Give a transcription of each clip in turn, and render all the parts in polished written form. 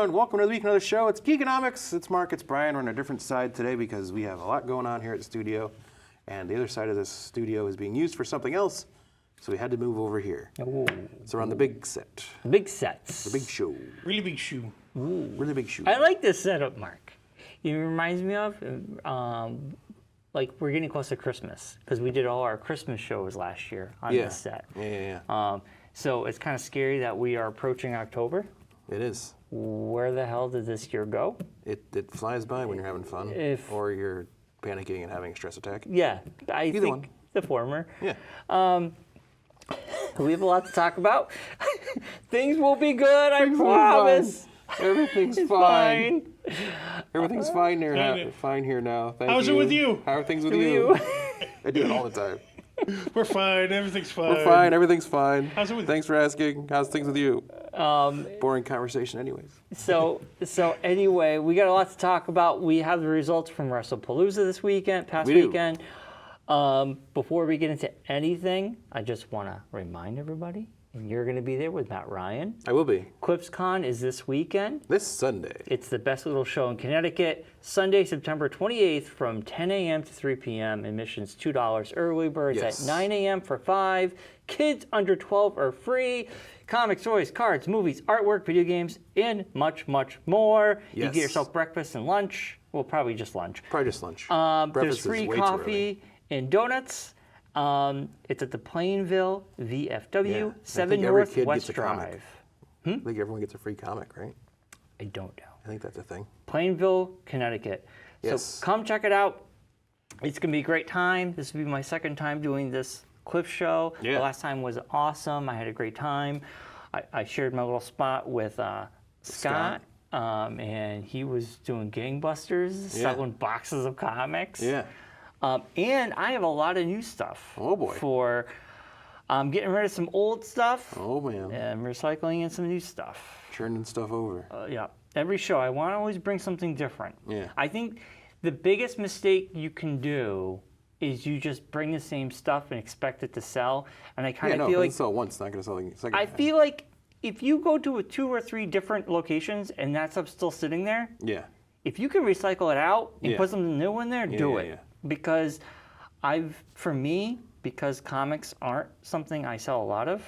everyone. Welcome to the week another show. It's Geekonomics. It's Marc, it's Bryon. We're on a different side today because we have a lot going on here at the studio. And the other side of this studio is being used for something else. So we had to move over here. Ooh. So we're on the big set. Big sets. The big show. Really big shoe. Ooh. Really big show. I like this setup, Marc. It reminds me of, like, we're getting close to Christmas because we did all our Christmas shows last year on this set. Yeah. So it's kind of scary that we are approaching October. It is. Where the hell did this year go? It flies by when you're having fun. Or you're panicking and having a stress attack. Yeah, I think one. the former. Yeah. We have a lot to talk about. Things will be good, I promise. Everything's It's fine. fine. Everything's fine here. Dang it. Fine here now. Thank How's it you. with you? How are things with With you? you. I do it all the time. We're fine. Everything's fine. We're fine. Everything's fine. How's it with Thanks for asking. How's things with you? Boring conversation anyways. So anyway, we got a lot to talk about. We have the results from Wrestlepalooza this past weekend. Before we get into anything, I just want to remind everybody, and you're going to be there with Matt Ryan. I will be. QuipsCon is this weekend. This Sunday. It's the best little show in Connecticut. Sunday, September 28th from 10 a.m. to 3 p.m. Admission's $2. Early birds Yes. at 9 a.m. for $5. Kids under 12 are free. Comics, toys, cards, movies, artwork, video games, and much, much more. You Yes. get yourself breakfast and lunch. Well, probably just lunch. Probably just lunch. There's Breakfast is free way too early. coffee and donuts. It's at the Plainville VFW, Yeah. 7 I think every North kid West gets a comic. Drive. I think everyone gets a free comic, right? I don't know. I think that's a thing. Plainville, Connecticut. Yes. So come check it out. It's going to be a great time. This will be my second time doing this clip show. Yeah. The last time was awesome. I had a great time. I shared my little spot with Scott. And he was doing gangbusters, selling boxes of comics. Yeah. And I have a lot of new stuff. Oh, boy. For getting rid of some old stuff Oh, man. and recycling in some new stuff. Turning stuff over. Yeah. Every show, I want to always bring something different. Yeah. I think the biggest mistake you can do is you just bring the same stuff and expect it to sell. And I kind of feel like it's sell once, not going to sell the second I time. feel like if you go to 2 or 3 different locations and that stuff's still sitting there, Yeah. if you can recycle it out and Yeah. put something new in there, do yeah, it. yeah. Because because comics aren't something I sell a lot of,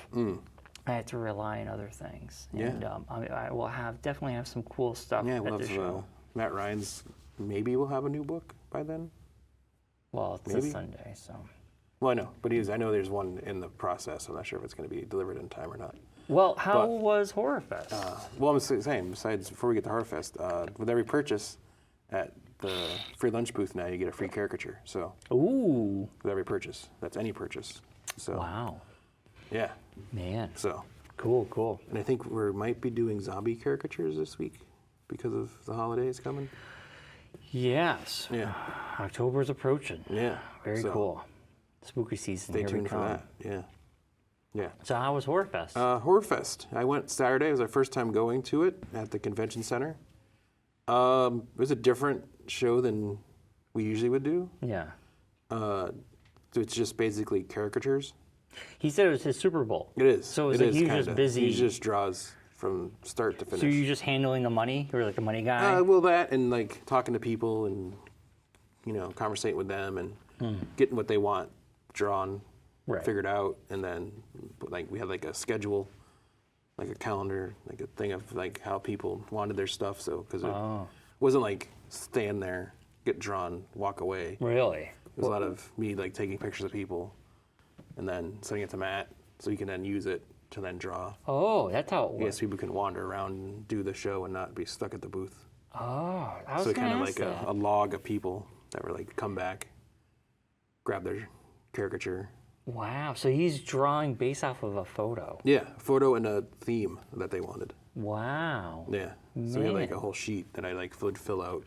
I had to rely on other things. Yeah. And I will definitely have some cool stuff Yeah, at we'll the have show. Matt Ryan's, maybe we'll have a new book by then. Well, it's maybe. this Sunday, so. Well, I know, but I know there's one in the process. I'm not sure if it's going to be delivered in time or not. Well, how was Horror Fest? Well, I'm saying, besides, before we get to Horror Fest, with every purchase at the free lunch booth now, you get a free caricature. So, Ooh. with every purchase, that's any purchase. So, Wow. yeah. Man. So, Cool. and I think we might be doing zombie caricatures this week because of the holidays coming. Yes. Yeah. October's approaching. Yeah. Very So, cool. Spooky season. Stay Here tuned we for come. that. Yeah. Yeah. So how was Horror Fest? Horror Fest. I went Saturday. It was our first time going to it at the convention center. It was a different show than we usually would do. Yeah. So it's just basically caricatures. He said it was his Super Bowl. It is. So it's it like is he was kinda. just busy. He just draws from start to finish. So you're just handling the money? You're like a money guy? Well, that and like talking to people and conversating with them and getting what they want drawn, Right. figured out, and then like we had like a schedule, like a calendar, like a thing of like how people wanted their stuff. So because it wasn't like stand there, get drawn, walk away. Really? It was a lot of me like taking pictures of people, and then sending it to Matt so he can then use it to then draw. Oh, that's how it works. Yes, people can wander around and do the show and not be stuck at the booth. Oh, I was So going kind to of ask like that. a log of people that were like come back, grab their caricature. Wow. So he's drawing based off of a photo. Yeah, a photo and a theme that they wanted. Wow. Yeah. So we had like Man. a whole sheet that I like would fill out,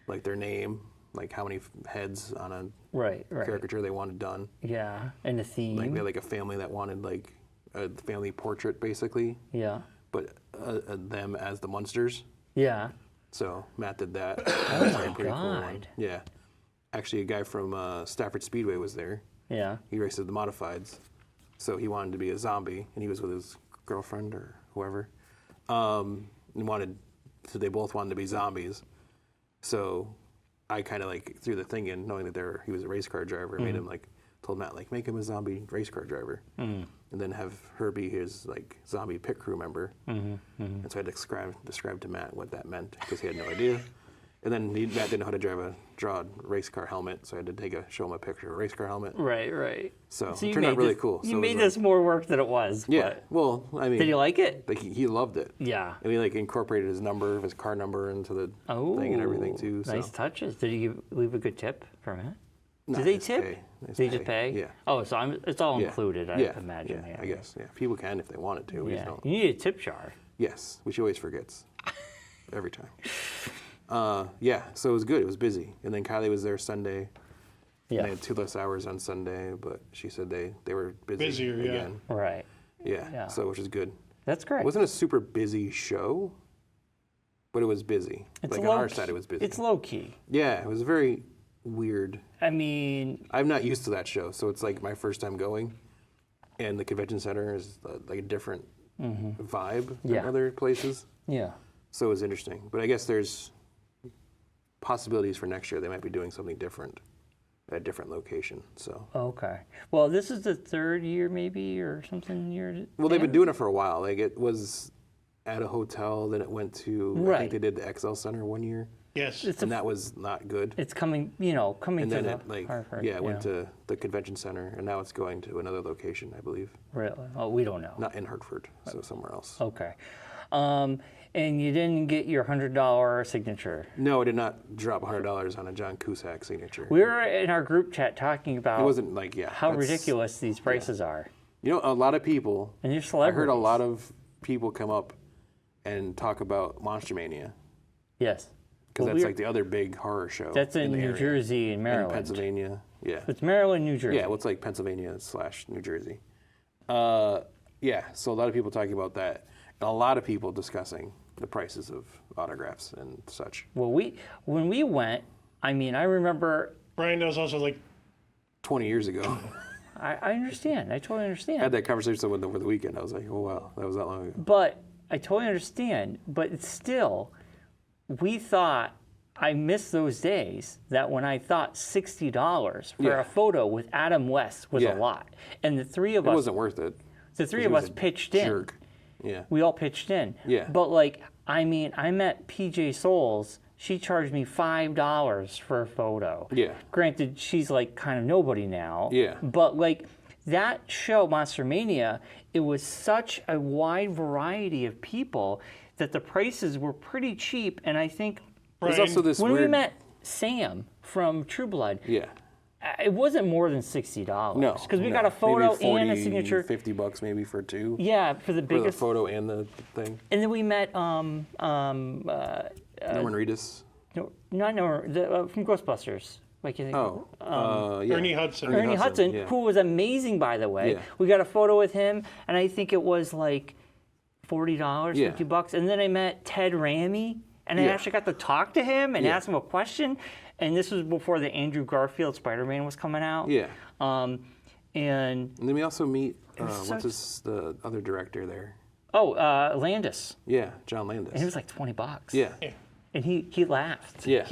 like their name, like how many heads on a Right. caricature they wanted done. Yeah. And the theme. Like we had like a family that wanted like a family portrait basically, Yeah. but them as the monsters. Yeah. So Matt did that. Oh That's my a pretty cool one. God. Yeah. Actually, a guy from Stafford Speedway was there. Yeah. He races the modifieds. So he wanted to be a zombie, and he was with his girlfriend or whoever. And wanted they both wanted to be zombies. So I kind of like threw the thing in, knowing that he was a race car driver. Made him like told Matt like make him a zombie race car driver, and then have her be his like zombie pit crew member. And so I had to describe to Matt what that meant because he had no idea. And then Matt didn't know how to draw a race car helmet, so I had to show him a picture of a race car helmet. Right. So it turned out really cool. You so made this more work than it was. Yeah. But Well, I mean, did you like it? Like he loved it. Yeah. And he like incorporated his car number into the thing and everything too. So. Nice touches. Did you leave a good tip for Matt? No, Did they nice tip? pay. Nice They just pay? Yeah. Oh, so it's all included, I Yeah. imagine. Yeah, I guess. Yeah. People can if they wanted to. We just Yeah. don't. You need a tip jar. Yes, which he always forgets. Every time. Yeah, so it was good. It was busy. And then Kylie was there Sunday. Yeah. They had 2 less hours on Sunday, but she said they were busy Busier, yeah. again. Right. Yeah. So which is good. That's great. It wasn't a super busy show, but it was busy. It's like on our side, it was busy. It's low key. Yeah, it was very weird. I mean, I'm not used to that show, so it's like my first time going. And the convention center is like a different vibe than other places. yeah. So it was interesting. But I guess there's possibilities for next year. They might be doing something different at a different location. So. Okay. Well, this is the 3rd year, maybe, or something. Well, they've been doing it for a while. Like it was at a hotel, then it went to. I Right. think they did the XL Center one year, Yes. and that was not good. It's coming, coming And to then the it like Hartford. it went to the convention center, and now it's going to another location, I believe. Really? Oh, we don't know. Not in Hartford, so somewhere else. Okay. And you didn't get your $100 signature. No, I did not drop $100 on a John Cusack signature. We were in our group chat talking about It wasn't like how that's- ridiculous these prices are. You know, a lot of people. And you're I celebrities. heard a lot of people come up and talk about Monster Mania Yes. because Well, that's like the other big horror show. That's in the New area. Jersey and Maryland. In Pennsylvania. Yeah. It's Maryland, New Jersey. Yeah, well, it's like Pennsylvania / New Jersey. Yeah, so a lot of people talking about that, and a lot of people discussing the prices of autographs and such. Well, when we went, I mean, I remember. Brian knows also like 20 years ago. I understand. I totally I understand. had that conversation with them over the weekend. I was like, oh, wow, that was that long ago. But I totally understand. But it's still, we thought, I miss those days that when I thought $60 for Yeah. a photo with Adam West was Yeah. a lot. And the three of It us, wasn't worth it. the three He of was us a pitched in. jerk. Yeah. We all pitched in. Yeah. But like, I mean, I met PJ Souls. She charged me $5 for a photo. Yeah. Granted, she's like kind of nobody now. Yeah. But like that show, Monster Mania, it was such a wide variety of people that the prices were pretty cheap. And I think There's Brian, also this when weird. we met Sam from True Blood, Yeah. it wasn't more than $60. No. Because we no. got a photo Maybe 40, and a signature. $50 maybe for two. Yeah, for the For the biggest. photo and the thing. And then we met Norman Reedus. no, not no, from Ghostbusters. Like you think. Oh. Yeah. Ernie Hudson. Ernie Hudson, yeah. who was amazing, by the way. Yeah. We got a photo with him, and I think it was like $40, Yeah. $50. And then I met Ted Ramey, and I Yeah. actually got to talk to him and Yeah. ask him a question. And this was before the Andrew Garfield Spider-Man was coming out. Yeah. And And then we also meet, was the other director there? Landis, Yeah, John and it Landis. was like $20. Yeah. And he laughed. Yeah.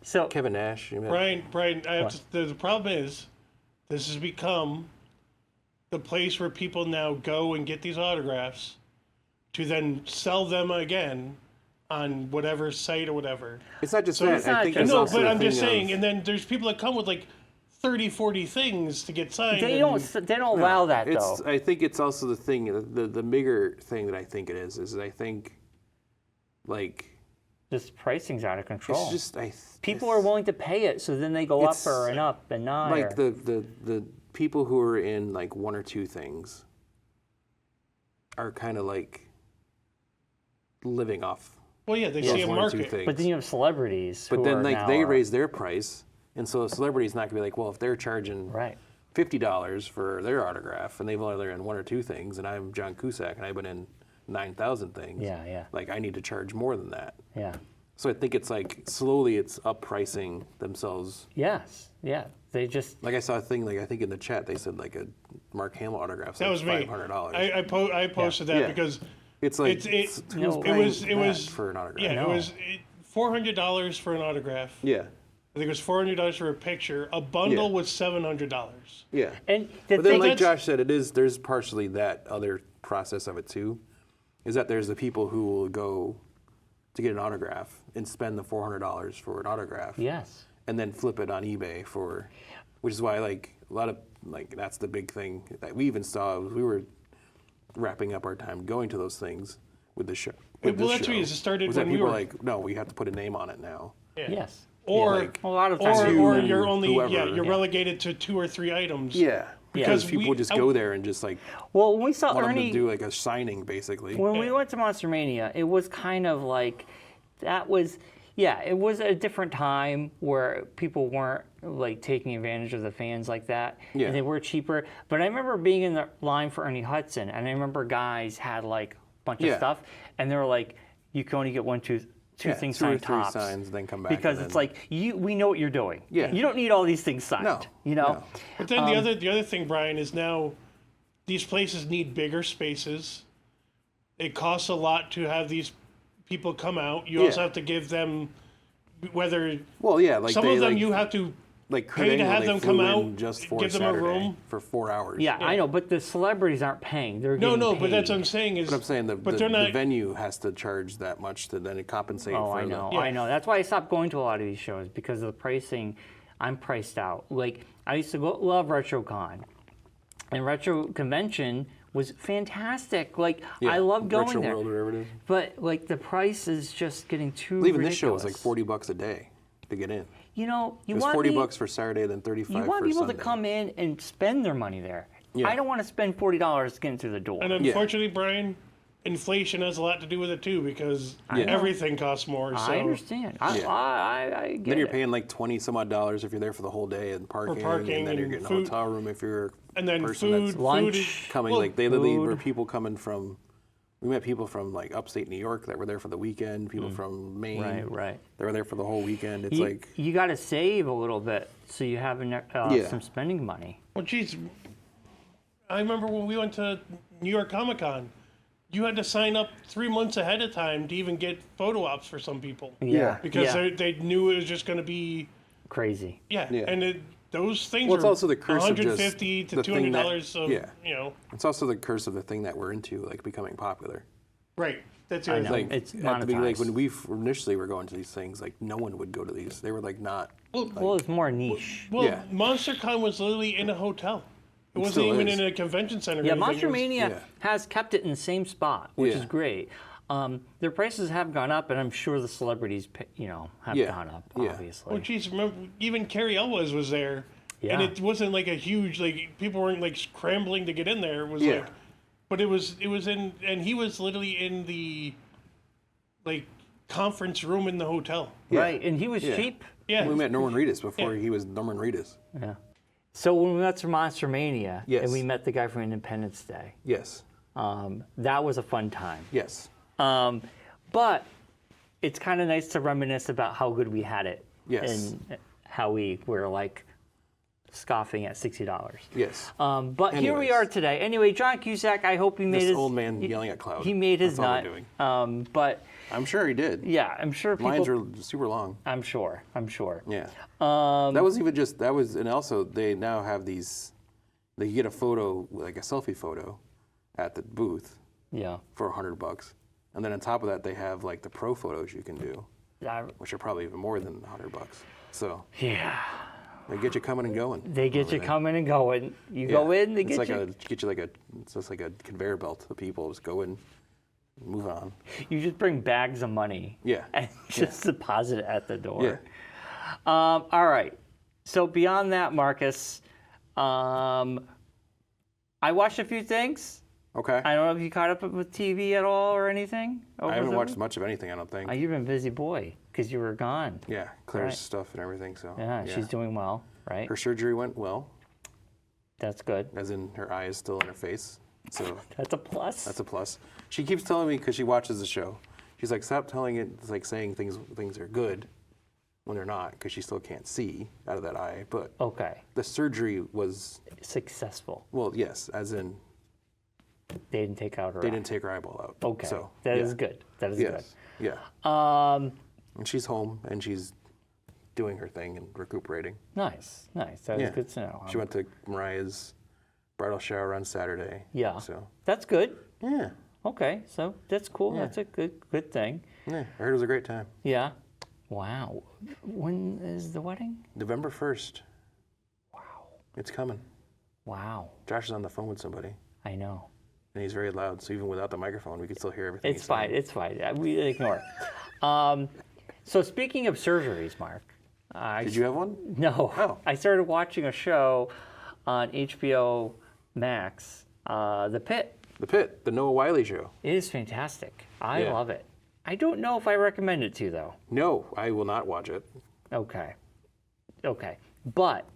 So Kevin Nash. You met. Brian, the problem is, this has become the place where people now go and get these autographs to then sell them again on whatever site or whatever. It's not just So that. it's I not think just- there's No, also but the I'm just thing saying, of- and then there's people that come with like 30, 40 things to get signed. they and- don't allow that though. I think it's also the thing, the bigger thing that I think it is I think, like, This pricing's out of control. it's just, People are willing to pay it, so then they go up It's and up and higher. like the people who are in like one or two things are kind of like living off Well, yeah, they those see a one or two market. things. But then you have celebrities. But who then are like now they are- raise their price, and so a celebrity's not gonna be like, well, if they're charging right. $50 for their autograph, and they've only done one or two things, and I'm John Cusack, and I've been in 9,000 things. Yeah. Like I need to charge more than that. Yeah. So I think it's like slowly it's up pricing themselves. Yes. Yeah. They just. Like I saw a thing, like I think in the chat they said like a Mark Hamill autograph. That was me. $500. I posted that Yeah. because It's like No, it was for an autograph. Yeah, No. it was $400 for an autograph. Yeah. I think it was $400 for a picture. A bundle Yeah. was $700. Yeah. And the But then, thing, like Josh said, there's partially that other process of it too, is that there's the people who will go to get an autograph and spend the $400 for an autograph, yes. and then flip it on eBay which is why like a lot of like that's the big thing that we even saw. We were wrapping up our time going to those things with the show. Well, that's what it started was that when we people were were like, no, we have to put a name on it now. Yeah. Yes. Or like, A lot of times. or you're only whoever. you're relegated to 2 or 3 items. Yeah. Because Because people we- just go there and just like Well, when we saw want them Ernie, to do like a signing basically. when we went to Monster Mania, it was kind of like that was. Yeah, it was a different time where people weren't like taking advantage of the fans like that, Yeah. and they were cheaper. But I remember being in the line for Ernie Hudson, and I remember guys had like a bunch of Yeah. stuff, and they were like, "You can only get two Yeah, things 2 or signed 3 tops." signs, then come back. Because and it's then, like we know what you're doing. Yeah. You don't need all these things signed. No, You know. no. But then the other thing, Brian, is now these places need bigger spaces. It costs a lot to have these people come out. You also Yeah. have to give them whether Well, yeah, like some they, of them like, you have to like Kurt pay to Angle, have they them flew come in out, just for give them a Saturday room. for 4 hours. Yeah, I know, but the celebrities aren't paying. They're No, getting no, paid. but that's what I'm saying is. But I'm saying but the they're not. venue has to charge that much to then compensate Oh, for I know, Yeah. I know. That's why I stopped going to a lot of these shows because of the pricing. I'm priced out. Like I used to love RetroCon, and Retro Convention was fantastic. Like I love going Retro there. World or whatever it is. But like the price is just getting too Well, even ridiculous. this show was like $40 a day to get in. You know, you It was want $40 for Saturday, then 35 You want for people Sunday. to come in and spend their money there. Yeah. I don't want to spend $40 getting through the door. And unfortunately, Brian, inflation has a lot to do with it too because Yeah. everything costs more. So I understand. Yeah. I get Then you're it. paying like 20 some odd dollars if you're there for the whole day and parking, and then you're and getting food. a hotel room if you're a and then person food, that's Lunch. food is, coming. well, Like they literally food. were people coming from. We met people from like upstate New York that were there for the weekend. People from Maine. Right. They were there for the whole weekend. It's like You got to save a little bit so you have Yeah. some spending money. Well, geez, I remember when we went to New York Comic Con, you had to sign up 3 months ahead of time to even get photo ops for some people. Yeah. Because yeah. they knew it was just going to be, Crazy. yeah. Yeah. And those things Well, it's are also the curse of just $150 to the thing that- $200 of, yeah. you know, it's also the curse of the thing that we're into, like becoming popular. right. That's the I other know. thing. Like It's at the beginning, like monetized. when we initially were going to these things, like no one would go to these. They were like not. Well, it's more niche. Well, yeah. MonsterCon was literally in a hotel. It wasn't still even is. in a convention center. or Yeah, anything. Monster It was- Mania yeah. has kept it in the same spot, which is Yeah. great. Their prices have gone up, and I'm sure the celebrities, have Yeah. gone up, Yeah. obviously. Well, geez, remember, even Carrie Elwes was there. And Yeah. it wasn't like a huge, like, people weren't like scrambling to get in there. It was Yeah. like, but it was in, and he was literally in the, like, conference room in the hotel. Right, and he was Yeah. cheap. Yeah. We met Norman Reedus before Yeah. he was Norman Reedus. Yeah. So when we went to Monster Mania, Yes. and we met the guy from Independence Day, Yes. that was a fun time. Yes. But it's kind of nice to reminisce about how good we had it. Yes. And how we were like scoffing at $60. Yes. But here we Anyways. are today. Anyway, John Cusack, I hope he made This his old man yelling at cloud. He made his That's all nut. we're doing. But I'm sure he did. yeah, I'm sure people. Lines are super long. I'm sure. Yeah. That was even just that was, and also they now have these. They get a photo, like a selfie photo, at the booth Yeah. for $100, and then on top of that they have like the pro photos you can do, which are probably even more than $100. So Yeah. they get you coming and going. They get over you there. coming and going. You Yeah. go in, they It's get like you. it's just like a conveyor belt of people just go in, move on. You just bring bags of money. Yeah. And just deposit it at the door. Yeah. All right. So beyond that, Marcus, I watched a few things. Okay. I don't know if you caught up with TV at all or anything. I haven't watched much of anything, I don't think. You've been a busy boy because you were gone. Yeah, Claire's Right. stuff and everything. So Yeah, she's doing well, right? Her surgery went well, That's good. as in her eye is still in her face. So That's a plus. that's a plus. She keeps telling me because she watches the show. She's like, stop telling it. It's like saying things are good when they're not, because she still can't see out of that eye. But Okay. the surgery was Successful. well, yes, as in They didn't take out her. They eye. didn't take her eyeball out. Okay, So that is good. That is yes. good. Yeah. And she's home and she's doing her thing and recuperating. Nice. That is good to know. She went to Mariah's bridal shower on Saturday. Yeah. So That's good. yeah. Okay, so that's cool. Yeah. That's a good thing. Yeah. I heard it was a great time. Yeah. Wow. When is the wedding? November 1st. Wow. It's coming. Wow. Josh is on the phone with somebody. I know. And he's very loud, so even without the microphone, we can still hear everything. It's fine. It's fine. We ignore it. So speaking of surgeries, Mark. Did you have one? No. Oh. I started watching a show on HBO Max, The Pitt. The Pitt, the Noah Wiley show. It is fantastic. I Yeah. love it. I don't know if I recommend it to you, though. No, I will not watch it. Okay. But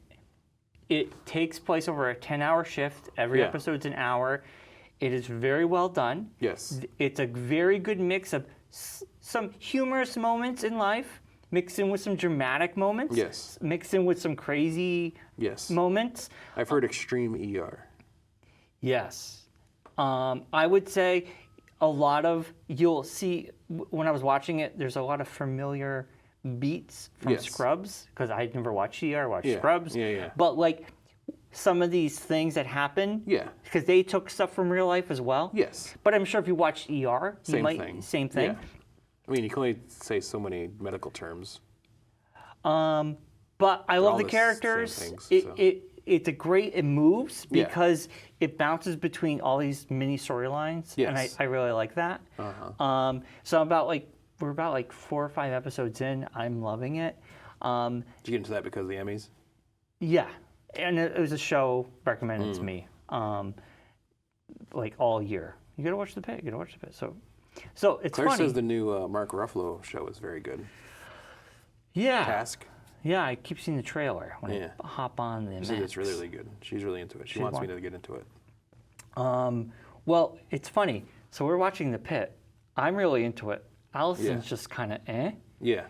it takes place over a 10-hour shift. Every Yeah. episode's an hour. It is very well done. Yes. It's a very good mix of some humorous moments in life, mixed in with some dramatic moments. Yes. Mixed in with some crazy Yes. moments. I've heard extreme ER. Yes. I would say a lot of, you'll see, when I was watching it, there's a lot of familiar beats from Yes. Scrubs, because I had never watched ER, I watched Yeah. Scrubs. Yeah. But like some of these things that happen, Yeah. because they took stuff from real life as well. Yes. But I'm sure if you watched ER, you Same might, thing. same thing. Yeah. I mean, you can only say so many medical terms. But I love all the the characters. same things, so. It's a great, it moves Yeah. because it bounces between all these mini storylines. And Yes. I really like that. So we're about like 4 or 5 episodes in. I'm loving it. Did you get into that because of the Emmys? Yeah. And it was a show recommended to me like all year. You gotta watch The Pit. So it's Claire funny. says the new Mark Ruffalo show is very good. Yeah. Task. Yeah, I keep seeing the trailer when Yeah. I hop on the She says Max. it's really, really good. She's really into it. She wants me to get into it. Well, it's funny. So we're watching The Pit. I'm really into it. Allison's Yeah. just kind of eh. Yeah.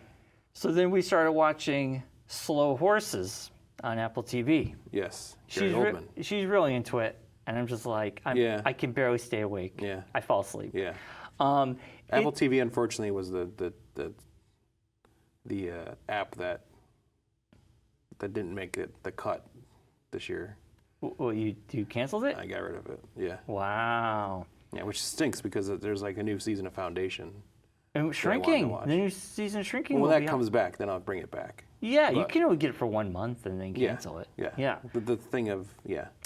So then we started watching Slow Horses on Apple TV. Yes. Gary Oldman. She's really into it, and I'm just like, Yeah. I can barely stay awake. Yeah. I fall asleep. Yeah. Um, Apple it- TV, unfortunately, was the app that didn't make the cut this year. well, you canceled it? I got rid of it. Yeah. Wow. Yeah, which stinks because there's like a new season of Foundation. And I wanted to shrinking. watch. The new season of Shrinking. When will that be comes out. back, then I'll bring it back. Yeah, you but- can only get it for 1 month and then Yeah. cancel it. Yeah. Yeah. The thing of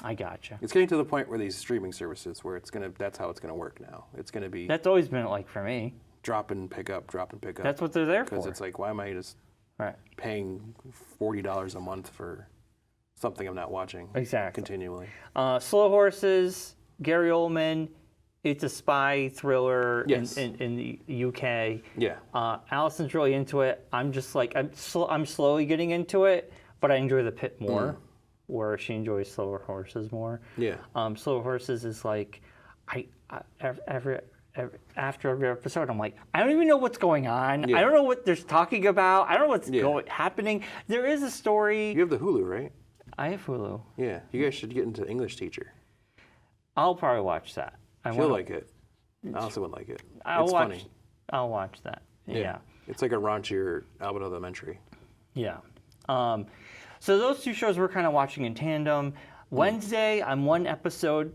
I gotcha. it's getting to the point where these streaming services where that's how it's gonna work now. It's gonna be That's always been like for me. drop and pick up. That's what they're there for. Because it's like, why am I just Right. paying $40 a month for something I'm not watching Exactly. continually? Slow Horses, Gary Oldman. It's a spy thriller Yes. in the UK. Yeah. Allison's really into it. I'm just like I'm slowly getting into it, but I enjoy The Pit more, where she enjoys Slower Horses more. Yeah. Slow Horses is like after every episode, I'm like, I don't even know what's going on. Yeah. I don't know what they're talking about. I don't know what's Yeah. happening. There is a story. You have the Hulu, right? I have Hulu. Yeah. You guys should get into English Teacher. I'll probably watch that. She'll like it. I also would like it. It's funny. I'll watch that. Yeah. It's like a raunchier Albert Elementary. Yeah. So those two shows we're kind of watching in tandem. Wednesday, I'm 1 episode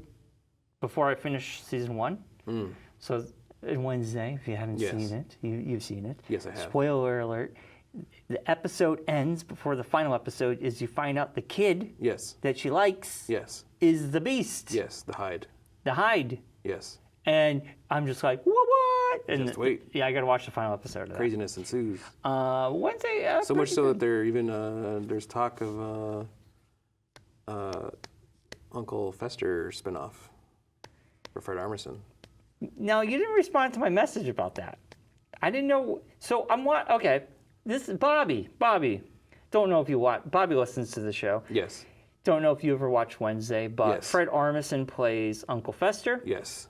before I finish season 1. So in Wednesday, if you haven't Yes. seen it, you've seen it. Yes, I have. Spoiler alert. The episode ends before the final episode is you find out the kid Yes. that she likes Yes. is the Beast, Yes. The Hyde. the Hyde. Yes. And I'm just like, what? And Just wait. Yeah, I got to watch the final episode of that. Craziness ensues. Wednesday. So much pretty so good. that they're even there's talk of Uncle Fester spinoff for Fred Armisen. Now, you didn't respond to my message about that. I didn't know. So I'm okay. This is Bobby. Don't know if you watch. Bobby listens to the show. Yes. Don't know if you ever watched Wednesday, but Yes. Fred Armisen plays Uncle Fester. Yes.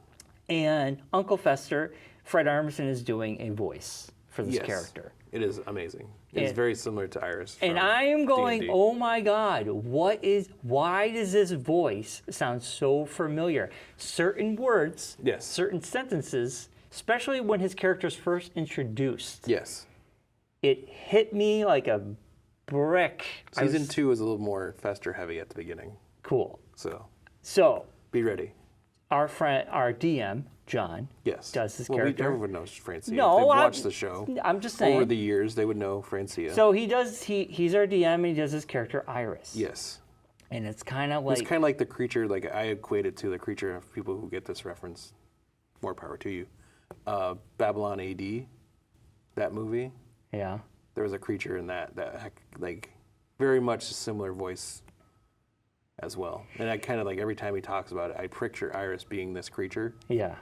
And Uncle Fester, Fred Armisen is doing a voice for this Yes. character. It is amazing. It's very similar to Iris. And from I am going, D&D. oh my God, why does this voice sound so familiar? Certain words, Yes. certain sentences, especially when his character's first introduced, Yes. it hit me like a brick. Season 2 is a little more faster heavy at the beginning. Cool. So be ready. Our friend, our DM, John, Yes. does his well, character. Everyone knows Francia. No, They've watched the show. I'm just saying. Over the years, they would know Francia. So he's our DM and he does his character Iris. Yes. And it's kind of like. It's kind of like the creature, like I equate it to the creature of people who get this reference. More power to you. Babylon AD, that movie. Yeah. There was a creature in that like very much a similar voice as well. And I kind of like every time he talks about it, I picture Iris being this creature Yeah.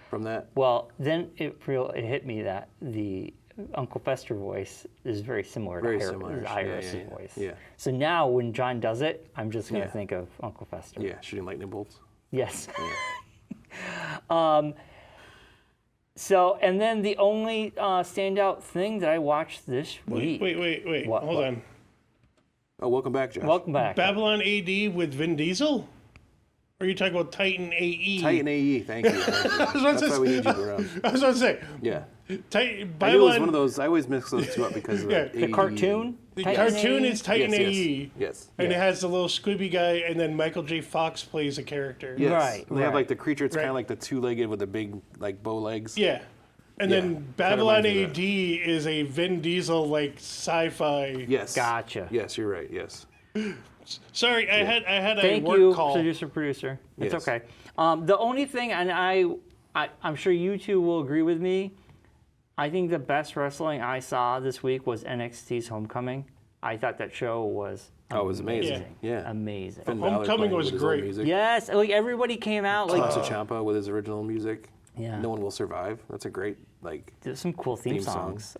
from that. Well, then it hit me that the Uncle Fester voice is very similar Very to similar. Iris' Yeah. voice. Yeah. So now when John does it, I'm just going to Yeah. think of Uncle Fester. Yeah, shooting lightning bolts. Yes. Yeah. So, and then the only standout thing that I watched this week. Wait. What- Hold what? on. Oh, welcome back, Josh. Welcome back. Babylon AD with Vin Diesel? Or are you talking about Titan AE? Titan AE, thank you. That's why we need you around. I was about to say. Yeah. Titan, I knew it was Babylon, one of those. I always mix those two up because of Yeah. The AE. cartoon? the Titan cartoon AE? is Titan Yes, AE. yes. And Yeah. it has the little Scooby guy, and then Michael J. Fox plays a character. Yes. Right, They have right. like the creature. It's kind Right. of like the two-legged with the big like bow legs. Yeah. And Yeah. then Kinda Babylon reminds me of AD is a Vin Diesel like sci-fi. Yes. Gotcha. Yes, you're right. Yes. Sorry, I had a Thank work you, call. producer. It's Yes. okay. The only thing, and I'm sure you two will agree with me, I think the best wrestling I saw this week was NXT's Homecoming. I thought that show was Oh, it was amazing. Yeah. amazing. Finn Balor Homecoming playing was with his own great. Music. Yes, like everybody came out. Like Tommaso Ciampa with his original music. Yeah. No One Will Survive. That's a great like there's some cool theme Theme songs.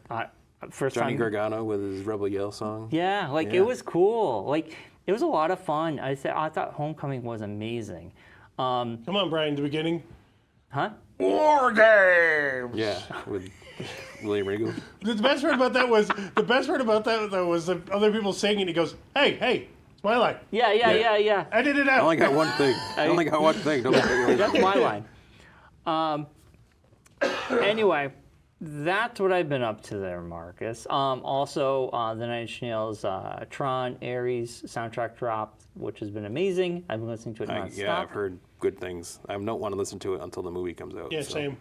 First Johnny time. Gargano with his Rebel Yell song. Yeah, like Yeah. it was cool. Like it was a lot of fun. I thought Homecoming was amazing. Come on, Brian, the beginning. Huh? War Games! Yeah, with William Regal. The best part about that was the other people saying it. He goes, "Hey, it's my line. Yeah. Edit it I out." only got one thing. I only got one thing. Don't take it away. That's my line. Anyway, that's what I've been up to there, Marcus. Also, the Nine Inch Nails Tron Ares soundtrack dropped, which has been amazing. I've been listening to it nonstop. Yeah, I've heard good things. I don't want to listen to it until the movie comes out. Yeah, so- same.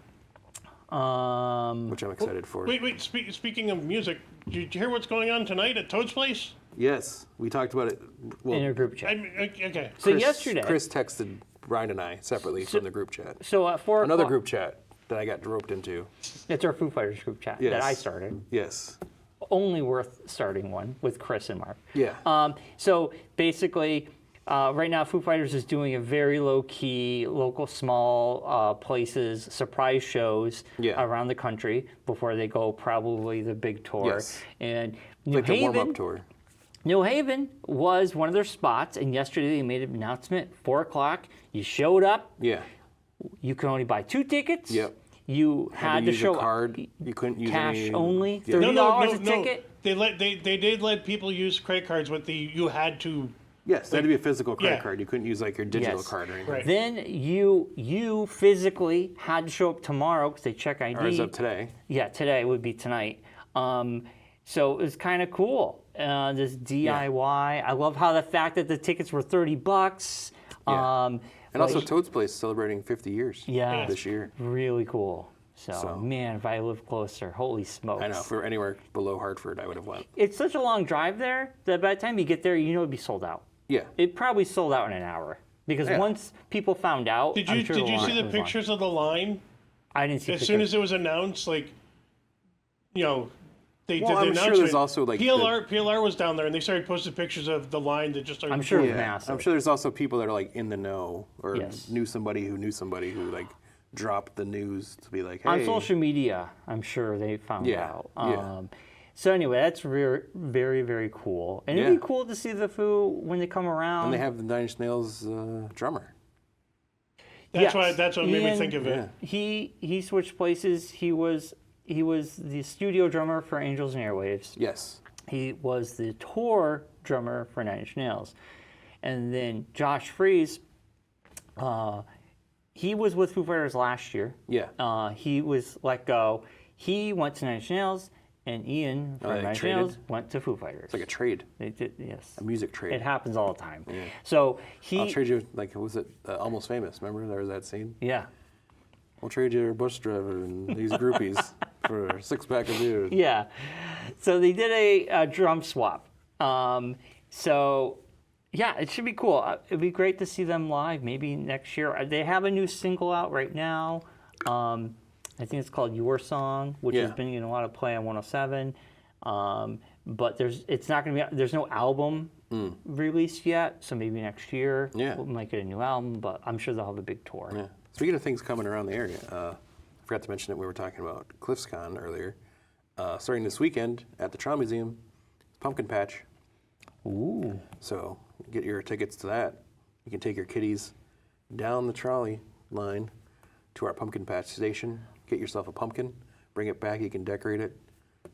Which I'm excited for. Wait. Speaking of music, did you hear what's going on tonight at Toad's Place? Yes, we talked about it. Well, In a group chat. Okay. So yesterday, Chris texted Brian and I separately from the group chat. so at 4 Another o'clock, group chat that I got roped into. it's our Foo Fighters group chat Yes. that I started. Yes. Only worth starting one with Chris and Mark. Yeah. So basically, right now Foo Fighters is doing a very low-key, local, small places surprise shows Yeah. around the country before they go probably the big tour. Yes. And New Like a Haven, warm-up tour. New Haven was one of their spots, and yesterday they made an announcement, 4 o'clock. You showed up. Yeah. You can only buy 2 tickets. Yep. You had to use show a card. You couldn't use cash any, only, Yeah. $30 a ticket. They did let people use credit cards, but you had to. Yes, that had to be a physical credit Yeah. card. You couldn't use like your digital Yes. card or anything. Right. Then you physically had to show up tomorrow because they check ID. Or as of today. Yeah, today would be tonight. So it was kind of cool. This DIY. I love how the fact that the tickets were $30. Yeah. And also like- Toad's Place celebrating 50 years Yeah. this year. really cool. So, So- man, if I lived closer, holy smokes. I know, if we were anywhere below Hartford, I would have went. It's such a long drive there that by the time you get there, you know it'd be sold out. Yeah. It probably sold out in an hour because Yeah. once people found out, Did I'm you sure did you line see the was long. pictures of the line I didn't see as pictures. soon as it was announced? Like, they Well, did the I'm sure announcement. there's also, like, PLR was down there, and they started posting pictures of the line that just started. I'm sure it was Yeah. massive. I'm sure there's also people that are like in the know or Yes. knew somebody who like dropped the news to be like, hey. On social media, I'm sure they found Yeah, out. yeah. So anyway, that's very, very, very cool. And it'd Yeah. be cool to see the Foo when they come around. And they have the Nine Inch Nails drummer. That's what made me Ian- think of it. Yeah. He switched places. He was he was the studio drummer for Angels and Airwaves. Yes. He was the tour drummer for Nine Inch Nails. And then Josh Freese, he was with Foo Fighters last year. Yeah. He was let go. He went to Nine Inch Nails, and Ian from Nine Inch Nails went to Foo Fighters. It's like a trade. They did, yes. A music trade. It happens all the time. Yeah. So I'll trade you, like, was it Almost Famous? Remember there was that scene? Yeah. I'll trade you a bus driver and these groupies for a 6-pack of beer. Yeah. So they did a drum swap. So, yeah, it should be cool. It'd be great to see them live maybe next year. They have a new single out right now. I think it's called Your Song, which has been getting a lot of play on 107. But there's no album released yet, so maybe next year we might get a new album, but I'm sure they'll have a big tour. Yeah. Speaking of things coming around the area, I forgot to mention that we were talking about CliffsCon earlier. Starting this weekend at the Trolley Museum, Pumpkin Patch. Ooh. So get your tickets to that. You can take your kiddies down the trolley line to our Pumpkin Patch station. Get yourself a pumpkin. Bring it back. You can decorate it.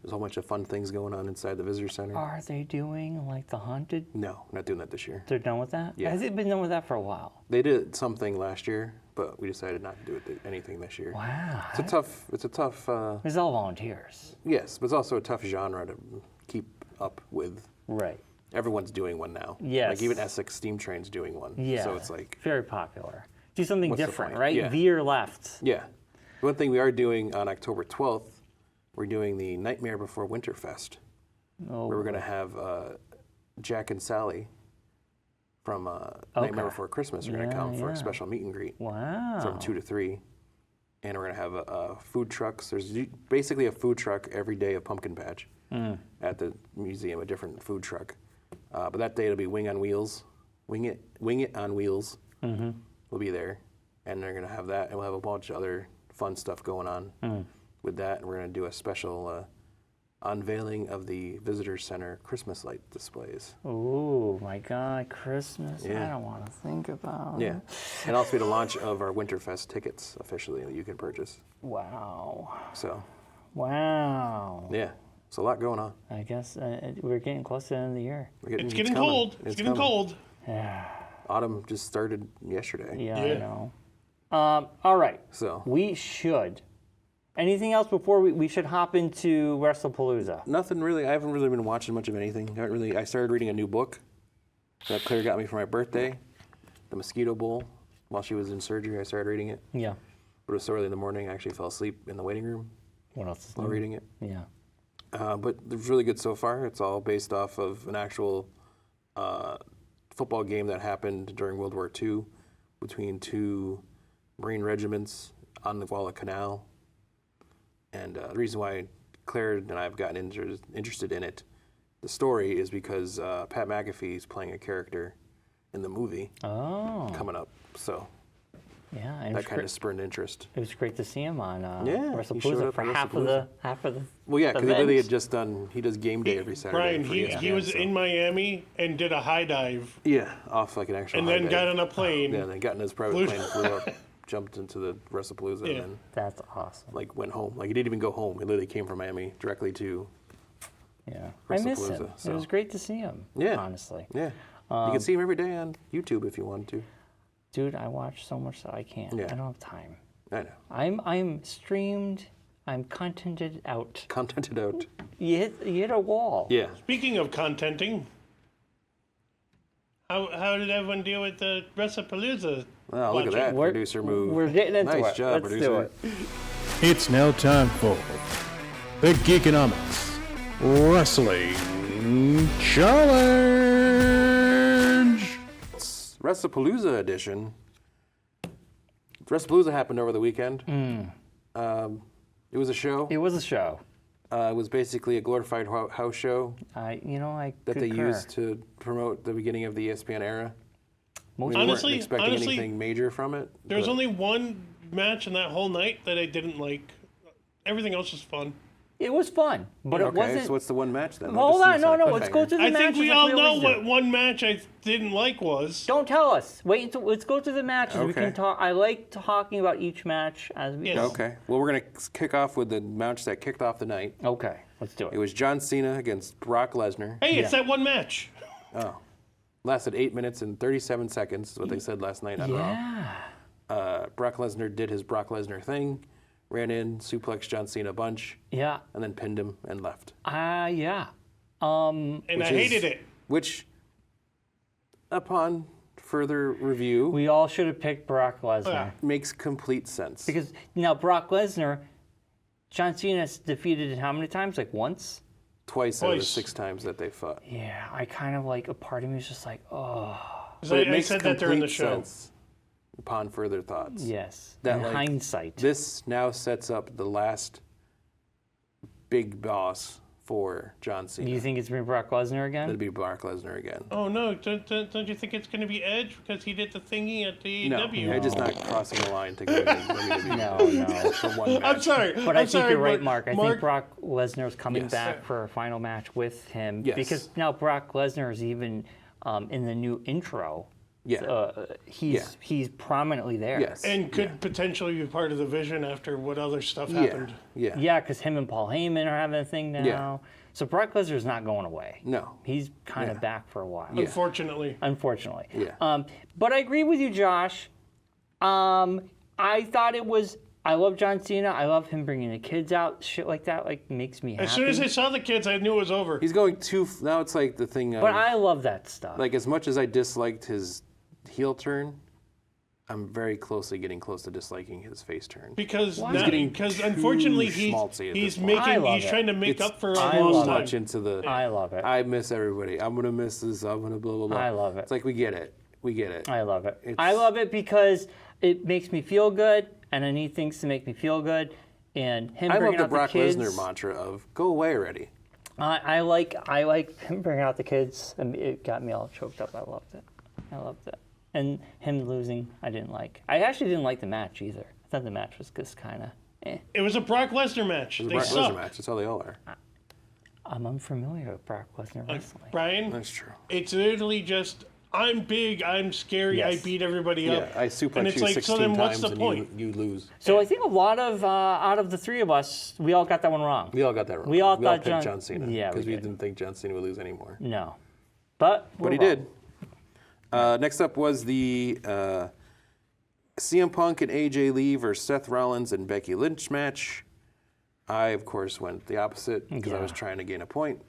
There's a whole bunch of fun things going on inside the visitor center. Are they doing like the haunted? No, not doing that this year. They're done with that? Yeah. Has it been done with that for a while? They did something last year, but we decided not to do anything this year. Wow. It's a tough. It's all volunteers. Yes, but it's also a tough genre to keep up with. Right. Everyone's doing one now. Yes. Like even Essex Steam Train's doing one. Yeah. So it's like very popular. Do something what's the different, point? right? Yeah. Veer left. Yeah. One thing we are doing on October 12th, we're doing the Nightmare Before Winterfest, Oh. where we're going to have Jack and Sally from Nightmare Before Christmas are going to come for a special meet and greet. Wow. From 2 to 3. And we're going to have food trucks. There's basically a food truck every day of Pumpkin Patch at the museum, a different food truck. But that day it'll be Wing on Wheels. Wing It on Wheels will be there. And they're going to have that. And we'll have a bunch of other fun stuff going on with that. And we're going to do a special unveiling of the visitor center Christmas light displays. Oh my God, Christmas. Yeah. I don't want to think about Yeah. it. And also be the launch of our Winterfest tickets officially that you can purchase. Wow. So, wow. yeah. It's a lot going on. I guess we're getting close to the end of the year. It's getting coming. cold. It's getting coming. cold. Yeah, Autumn just started yesterday. I know. All right. So We should. Anything else before we should hop into Wrestlepalooza? nothing really. I haven't really been watching much of anything. I started reading a new book that Claire got me for my birthday, The Mosquito Bowl. While she was in surgery, I started reading it. Yeah. But it was so early in the morning, I actually fell asleep in the waiting room What else is while new? reading it. Yeah. But it's really good so far. It's all based off of an actual football game that happened during World War II between two Marine regiments on the Guadalcanal. And the reason why Claire and I have gotten interested in it, the story, is because Pat McAfee is playing a character in the movie coming up. So Yeah. It that was kind of spurred interest. It was great to see him on Yeah, he showed Wrestlepalooza up for on half of the. Well, yeah, because he literally event. had just done, he does game day every Saturday. Brian, for he ESPN, was so- in Miami and did a high dive Yeah, off like an actual and high then dive. got on a plane. Yeah, then got in his private Flew- plane, flew up, jumped into the Wrestlepalooza, Yeah. and then That's awesome. like went home. Like he didn't even go home. He literally came from Miami directly to. Yeah. I miss him. Wrestlepalooza, so. It was great to see him. Yeah. Honestly. Yeah, you can see him every day on YouTube if you want to. Dude, I watch so much that I can't. Yeah. I don't have time. I know. I'm streamed. I'm contented out. Contented out. You hit a wall. Yeah. Speaking of contenting, how did everyone deal with the Wrestlepalooza? Oh, look at that producer move. We're getting into Nice it. job, Let's producer. do it. It's now time for the Geekonomics Wrestling Challenge. Wrestlepalooza edition. Wrestlepalooza happened over the weekend. It was a show. It was a show. It was basically a glorified house show I that they concur. used to promote the beginning of the ESPN era. Most We weren't Honestly- expecting honestly, anything major from it. There was but- only one match in that whole night that I didn't like. Everything else was fun. It was fun, but it Okay, wasn't. so what's the one match then? Hold on, no, Let's let's go to the I matches. think we like all we know always do. what one match I didn't like was. Don't tell us. Wait until let's go to the matches. We Okay. can talk. I like talking about each match as we Yes. go. Okay. Well, we're going to kick off with the match that kicked off the night. Okay, let's do It it. was John Cena against Brock Lesnar. Hey, it's that one match. Oh. Lasted 8 minutes and 37 seconds, is what they said last night on Raw. Yeah. Brock Lesnar did his Brock Lesnar thing, ran in, suplexed John Cena a bunch, Yeah. and then pinned him and left. Yeah. And I hated it. Which, upon further review, We all should have picked Brock Lesnar. Yeah. makes complete sense. Because now Brock Lesnar, John Cena's defeated how many times? Like once? Twice out of the Twice. 6 times that they fought. Yeah, I kind of like, a part of me is just like, oh, 'Cause But it I makes said that during the complete show. sense upon further thoughts. yes. That, In like, hindsight. This now sets up the last big boss for John Cena. Do you think it's been Brock Lesnar again? It'd be Brock Lesnar again. Oh no! Don't you think it's going to be Edge because he did the thingy at the No, AEW? Edge is not crossing the line to go to WWE No. for one match. I'm sorry. But I think you're right, Mark. I think Mark, Brock Lesnar's coming Yes. back for a final match with him. Yes. Because now Brock Lesnar is even in the new intro. Yeah. He's prominently there. Yes. and could potentially be part of the Vision after what other stuff happened. Yeah. Yeah, because him and Paul Heyman are having a thing now. Yeah. So Brock Lesnar's not going away. No. He's kind of Yeah. back for a while. Yeah. Unfortunately, Unfortunately. Yeah. But I agree with you, Josh. I thought it was. I love John Cena. I love him bringing the kids out. Shit like that makes me happy. as soon as I saw the kids, I knew it was over. He's going too. Now it's like the thing of. But I love that stuff. like, as much as I disliked his heel turn, I'm very closely getting close to disliking his face turn. Because getting unfortunately too schmaltzy at he's this point. I love he's it. trying to make It's up for I a love lost too time. much into the. I love it. I miss everybody. I'm gonna miss this. I'm gonna blah blah blah. I love it. It's like we get it. We get it. I love it. It's- I love it because it makes me feel good, and I need things to make me feel good. And him I love bringing the out Brock the kids. Lesnar mantra of "Go away already." I like him bringing out the kids. And it got me all choked up. I loved it. And him losing, I didn't like. I actually didn't like the match either. I thought the match was just kind of. It was a Brock Lesnar match. It's a They Brock suck. Lesnar match. That's how they all are. I'm unfamiliar with Brock Lesnar wrestling. Brian, That's true. it's literally just I'm big, I'm scary, Yes. I beat everybody Yeah, up. I suplex and it's you like, 16 so then what's times the and point? you lose. So I think a lot of out of the three of us, we all got that one wrong. We all got that wrong. We all thought picked John- Cena. Yeah, we because we did. didn't think John Cena would lose anymore. No, but But he did. Next up was the CM Punk and AJ Lee versus Seth Rollins and Becky Lynch match. I, of course, went the opposite because I was trying to gain a point.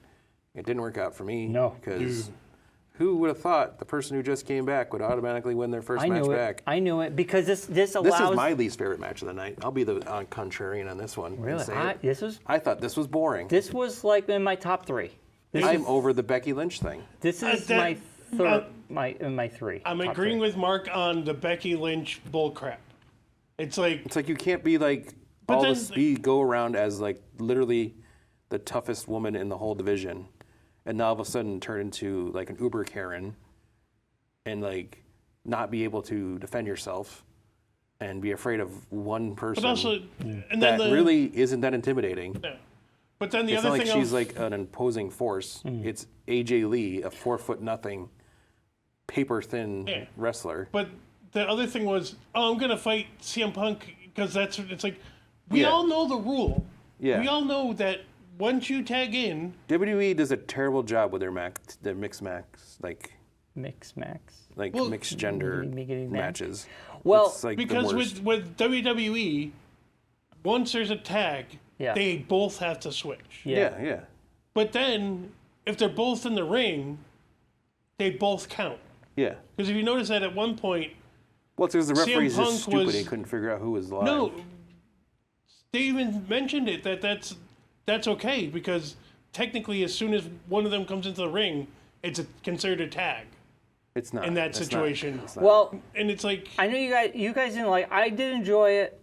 It didn't work out for me. No. Because who would have thought the person who just came back would automatically win their first I match knew it. back? I knew it because this This allows. is my least favorite match of the night. I'll be the contrarian on this one. and Really, say it. this I thought this was boring. was like in my top three. I'm over the Becky Lynch thing. This is that- my third, my three. I'm top agreeing three. with Mark on the Becky Lynch bullcrap. It's like It's like you can't be like But all then- the speed go around as like literally the toughest woman in the whole division, and now all of a sudden turn into like an Uber Karen, and like not be able to defend yourself, and be afraid of one person but also and then that the really isn't that intimidating. yeah. But then the It's other not like thing she's of, like an imposing force. Mm. It's AJ Lee, a 4'0", paper thin Yeah. wrestler. But the other thing was, I'm gonna fight CM Punk because it's like we Yeah. all know the rule. Yeah. We all know that once you tag in, WWE does a terrible job with their mixed max Mix Max. like mixed gender Miggity max. matches. Well, it's like the because worst. with WWE, once there's a tag, Yeah. they both have to switch. yeah. But then if they're both in the ring, they both count. Yeah. Because if you notice that at one point, Well, it's because the CM referee's Punk just stupid. was- He couldn't figure out who was live. no, they even mentioned it that's okay because technically, as soon as one of them comes into the ring, it's considered a tag it's not in that It's not. situation. It's not. Well, And it's like I know you guys didn't like. I did enjoy it.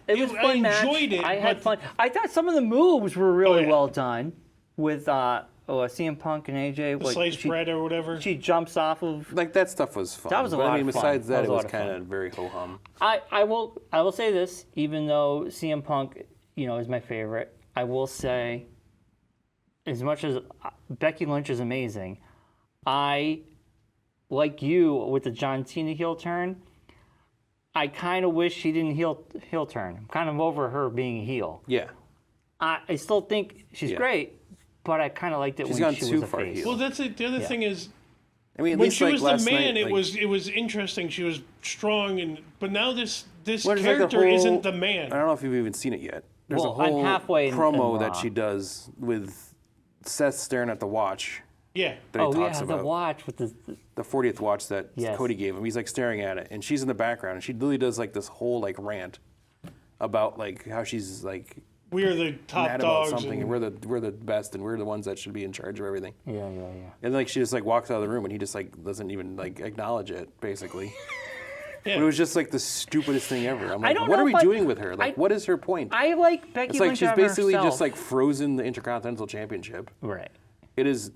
It was a I fun match. enjoyed it. I had but fun. I thought some of the moves were really yeah. well done with CM Punk and AJ. The like, sliced bread or whatever. She jumps off of. like that stuff was fun. That was a but lot I mean, of fun. besides That that, was it a was lot of kind fun. of very ho hum. I will say this, even though CM Punk, is my favorite. I will say, as much as Becky Lynch is amazing, I, like you with the John Cena heel turn, I kind of wish she didn't heel turn. I'm kind of over her being a heel. Yeah. I still think she's great, but I kind of liked it She's when gone she too was a far face. heel. Well, that's it. The other thing is, I mean, at when least she like was last the man, night, it was interesting. She was strong, but now this well, there's like the character whole- isn't the man. I don't know if you've even seen it yet. There's Well, a I'm whole halfway in promo that Raw. she does with Seth staring at the watch Yeah. that he Oh talks yeah, about. the watch with The 40th watch that Yes. Cody gave him. He's like staring at it, and she's in the background, and she literally does like this whole like rant about like how she's like We are the top mad dogs. about something, and we're the best, and we're the ones that should be in charge of everything. yeah. And like she just like walks out of the room, and he just like doesn't even like acknowledge it, basically. Yeah. But it was just like the stupidest thing ever. I'm like, don't what know are we if I- doing with her? Like, what is her point? I like Becky It's like Lynch she's on basically herself. just like frozen the Intercontinental Championship. right. It is,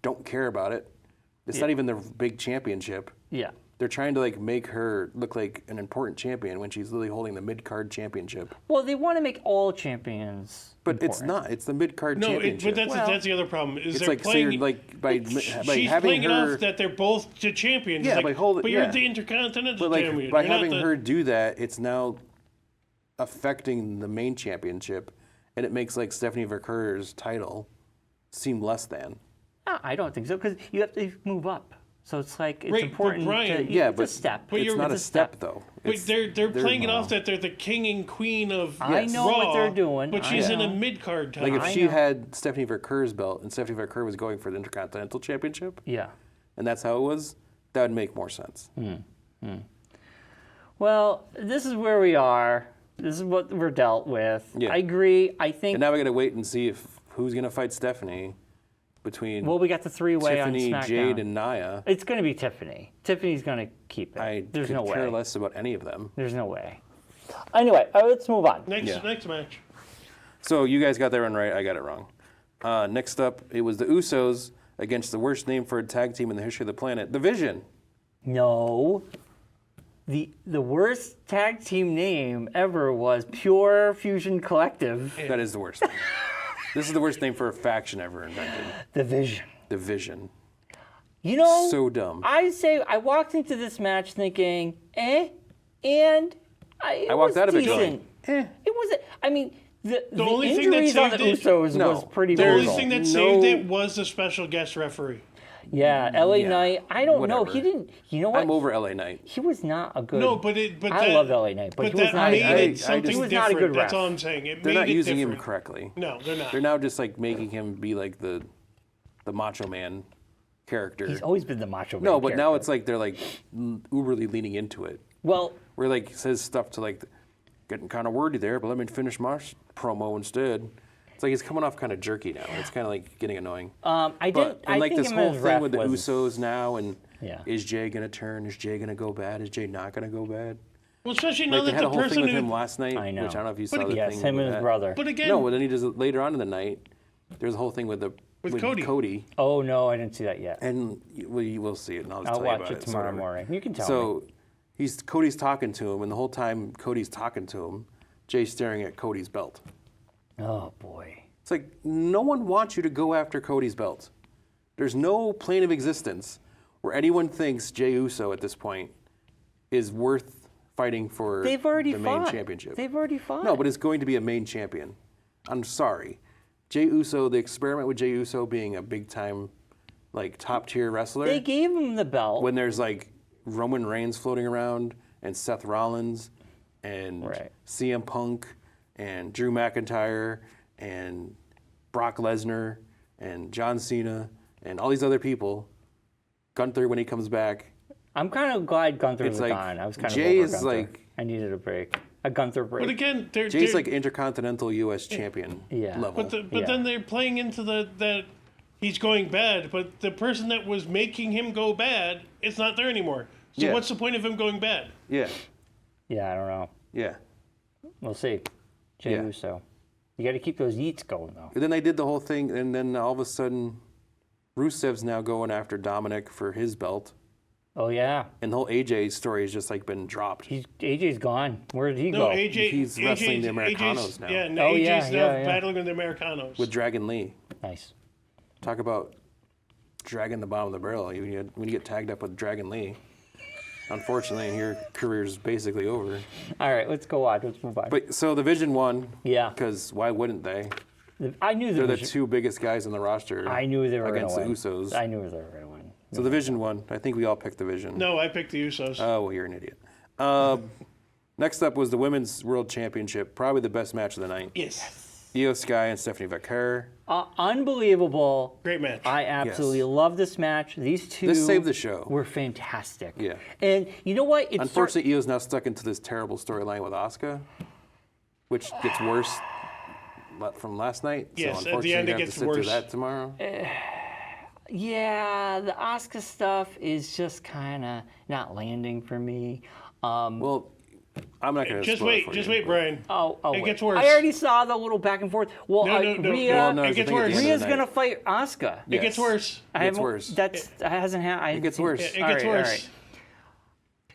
don't care about it. It's not even the big championship. Yeah. They're trying to like make her look like an important champion when she's literally holding the mid-card championship. Well, they want to make all champions. But it's important. not. It's the mid-card No, championship. but that's the other problem. Is it's they're like so playing. you're like by she's having playing it her. off that they're both the champions. Yeah, It's by holding- but you're yeah. the Intercontinental But like champion. by You're not having the- her do that, it's now affecting the main championship, and it makes like Stephanie Verker's title seem less than. No, I don't think so because you have to move up. So it's like it's Right, but important. Brian- to, Yeah, it's but a step. But it's you're- not It's a step though. But It's- they're playing it wrong. off that they're the king and queen of I know what Raw, they're doing. But I she's in a know. mid-card title. Like if I she know. had Stephanie Verker's belt and Stephanie Verker was going for the Intercontinental Championship, Yeah. and that's how it was, that would make more sense. Well, this is where we are. This is what we're dealt with. Yeah. I agree. I think. And now we got to wait and see if who's going to fight Stephanie between Well, we got the three-way on Tiffany, SmackDown. Jade, and Nia. It's going to be Tiffany. Tiffany's going to keep it. I There's could no care way. less about any of them. There's no way. Anyway, let's move on. Next match. So you guys got that one right. I got it wrong. Next up, it was the Usos against the worst name for a tag team in the history of the planet, The Vision. No. The worst tag team name ever was Pure Fusion Collective. That is the worst. This is the worst name for a faction ever invented. The Vision. The Vision. You know, So dumb. I say I walked into this match thinking, and I walked out of it decent. going, It wasn't. I mean, the only thing that injuries on the saved it- Usos No. was pretty The brutal. only thing that No. saved it was the special guest referee. Yeah, LA Knight. I don't know. whatever. He didn't. You know what? I'm over LA Knight. He was not a good. No, but I love LA Knight, but he was that not. made I it just- something he was different. not a good That's ref. all I'm saying. It They're made not it using him different. correctly. No, they're not. They're now just like making him be like the Macho Man character. He's always been the Macho Man. No, but now character. it's like they're like uberly leaning into it. well, Where like says stuff to like getting kind of wordy there, but let me finish my promo instead. It's like he's coming off kind of jerky now. It's kind of like getting annoying. I But didn't. and I like think this him whole as thing ref with the was- Usos now, and Yeah. is Jay gonna turn? Is Jay gonna go bad? Is Jay not gonna go bad? Well, especially now Like they that had the a whole thing person with him who. last night, I know. which I don't know if you But saw the Yes, thing him with and his that. brother. But again, No, but then he does it later on in the night. There's a whole thing with With Cody. Oh no, I didn't see that yet. and you will see it, and I'll just I'll tell you watch about it tomorrow whatever. morning. You can tell me. So Cody's talking to him, and the whole time Cody's talking to him, Jay's staring at Cody's belt. Oh boy. It's like no one wants you to go after Cody's belt. There's no plane of existence where anyone thinks Jey Uso at this point is worth fighting for They've already the main fought. championship. They've already fought. No, but it's going to be a main champion. I'm sorry. Jey Uso, the experiment with Jey Uso being a big time, like top tier wrestler. they gave him the belt. When there's like Roman Reigns floating around and Seth Rollins and Right. CM Punk and Drew McIntyre and Brock Lesnar and John Cena and all these other people, Gunther when he comes back. I'm kind of glad Gunther It's was like, gone. I was kind Jay of over is Gunther. like- I needed a break. A Gunther break. But again, Jay's like Intercontinental U.S. champion Yeah. level. But Yeah. then they're playing into that he's going bad, but the person that was making him go bad, it's not there anymore. So Yeah. what's the point of him going bad? yeah, Yeah, I don't know. yeah. We'll see. Jey Yeah. Uso. You got to keep those yeets going though. And then they did the whole thing, and then all of a sudden, Rusev's now going after Dominic for his belt. Oh yeah. And the whole AJ story has just like been dropped. AJ's gone. Where did he No, go? He's wrestling the Americanos now. Yeah, no, Oh, AJ's yeah, now yeah. battling with the Americanos. With Dragon Lee. Nice. Talk about dragging the bottom of the barrel. When you get tagged up with Dragon Lee, unfortunately, your career's basically over. All right, let's go on. Let's move on. But so the Vision won. Yeah. Because why wouldn't they? I knew They're the Vision- two biggest guys on the roster. I knew they were against gonna the win. Usos. I knew they were going to win. So the Vision won. I think we all picked the Vision. No, I picked the Usos. Oh, well, you're an idiot. Next up was the Women's World Championship, probably the best match of the night. Yes. Io Sky and Stephanie Vaquer. Unbelievable. Great match. I absolutely love this match. These two This saved the show. were fantastic. Yeah. And you know what? Unfortunately, Io's now stuck into this terrible storyline with Asuka, which gets worse from last night. Yes, so at the end unfortunately, it you have gets to sit worse. through that tomorrow. Yeah, the Asuka stuff is just kind of not landing for me. Well, I'm not going to Just wait, Brian. It gets worse. I already saw the little back and forth. Well, No, Rhea, Well, no, it it's gets the thing at the worse. end of Rhea's the gonna night. fight Asuka. It gets worse. It gets worse. That hasn't happened. It gets worse. It All gets right, all worse. right.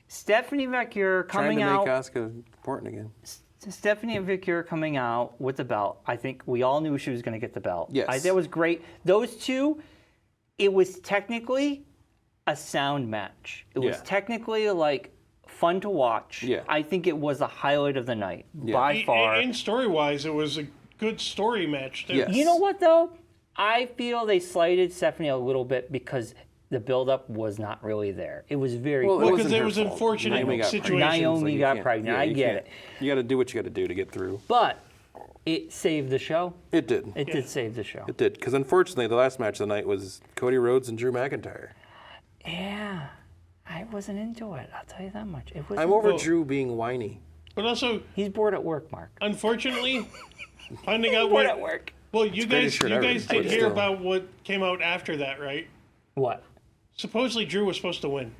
Stephanie Vaquer Trying coming to out. make Asuka important again. Stephanie Vaquer coming out with the belt. I think we all knew she was going to get the belt. Yes. That was great. Those two, it was technically a sound match. It was Yeah. technically like fun to watch. Yeah. I think it was the highlight of the night Yeah. by far. And story-wise, it was a good story match, too. Yes. You know what though? I feel they slighted Stephanie a little bit because the build-up was not really there. It was very Well, quick. Because wasn't it her was fault. unfortunate Naomi got situations. Naomi you got can't- pregnant. I you get can't. it. You got to do what you got to do to get through. But it saved the show. It did. It did save the show. It did. Because unfortunately, the last match of the night was Cody Rhodes and Drew McIntyre. Yeah, I wasn't into it. I'll tell you that much. It was. I'm over Drew being whiny. But also, He's bored at work, Mark. unfortunately, finding out Bored what... at work. Well, you greatest guys shirt ever, did but hear still. about what came out after that, right? What? Supposedly Drew was supposed to win.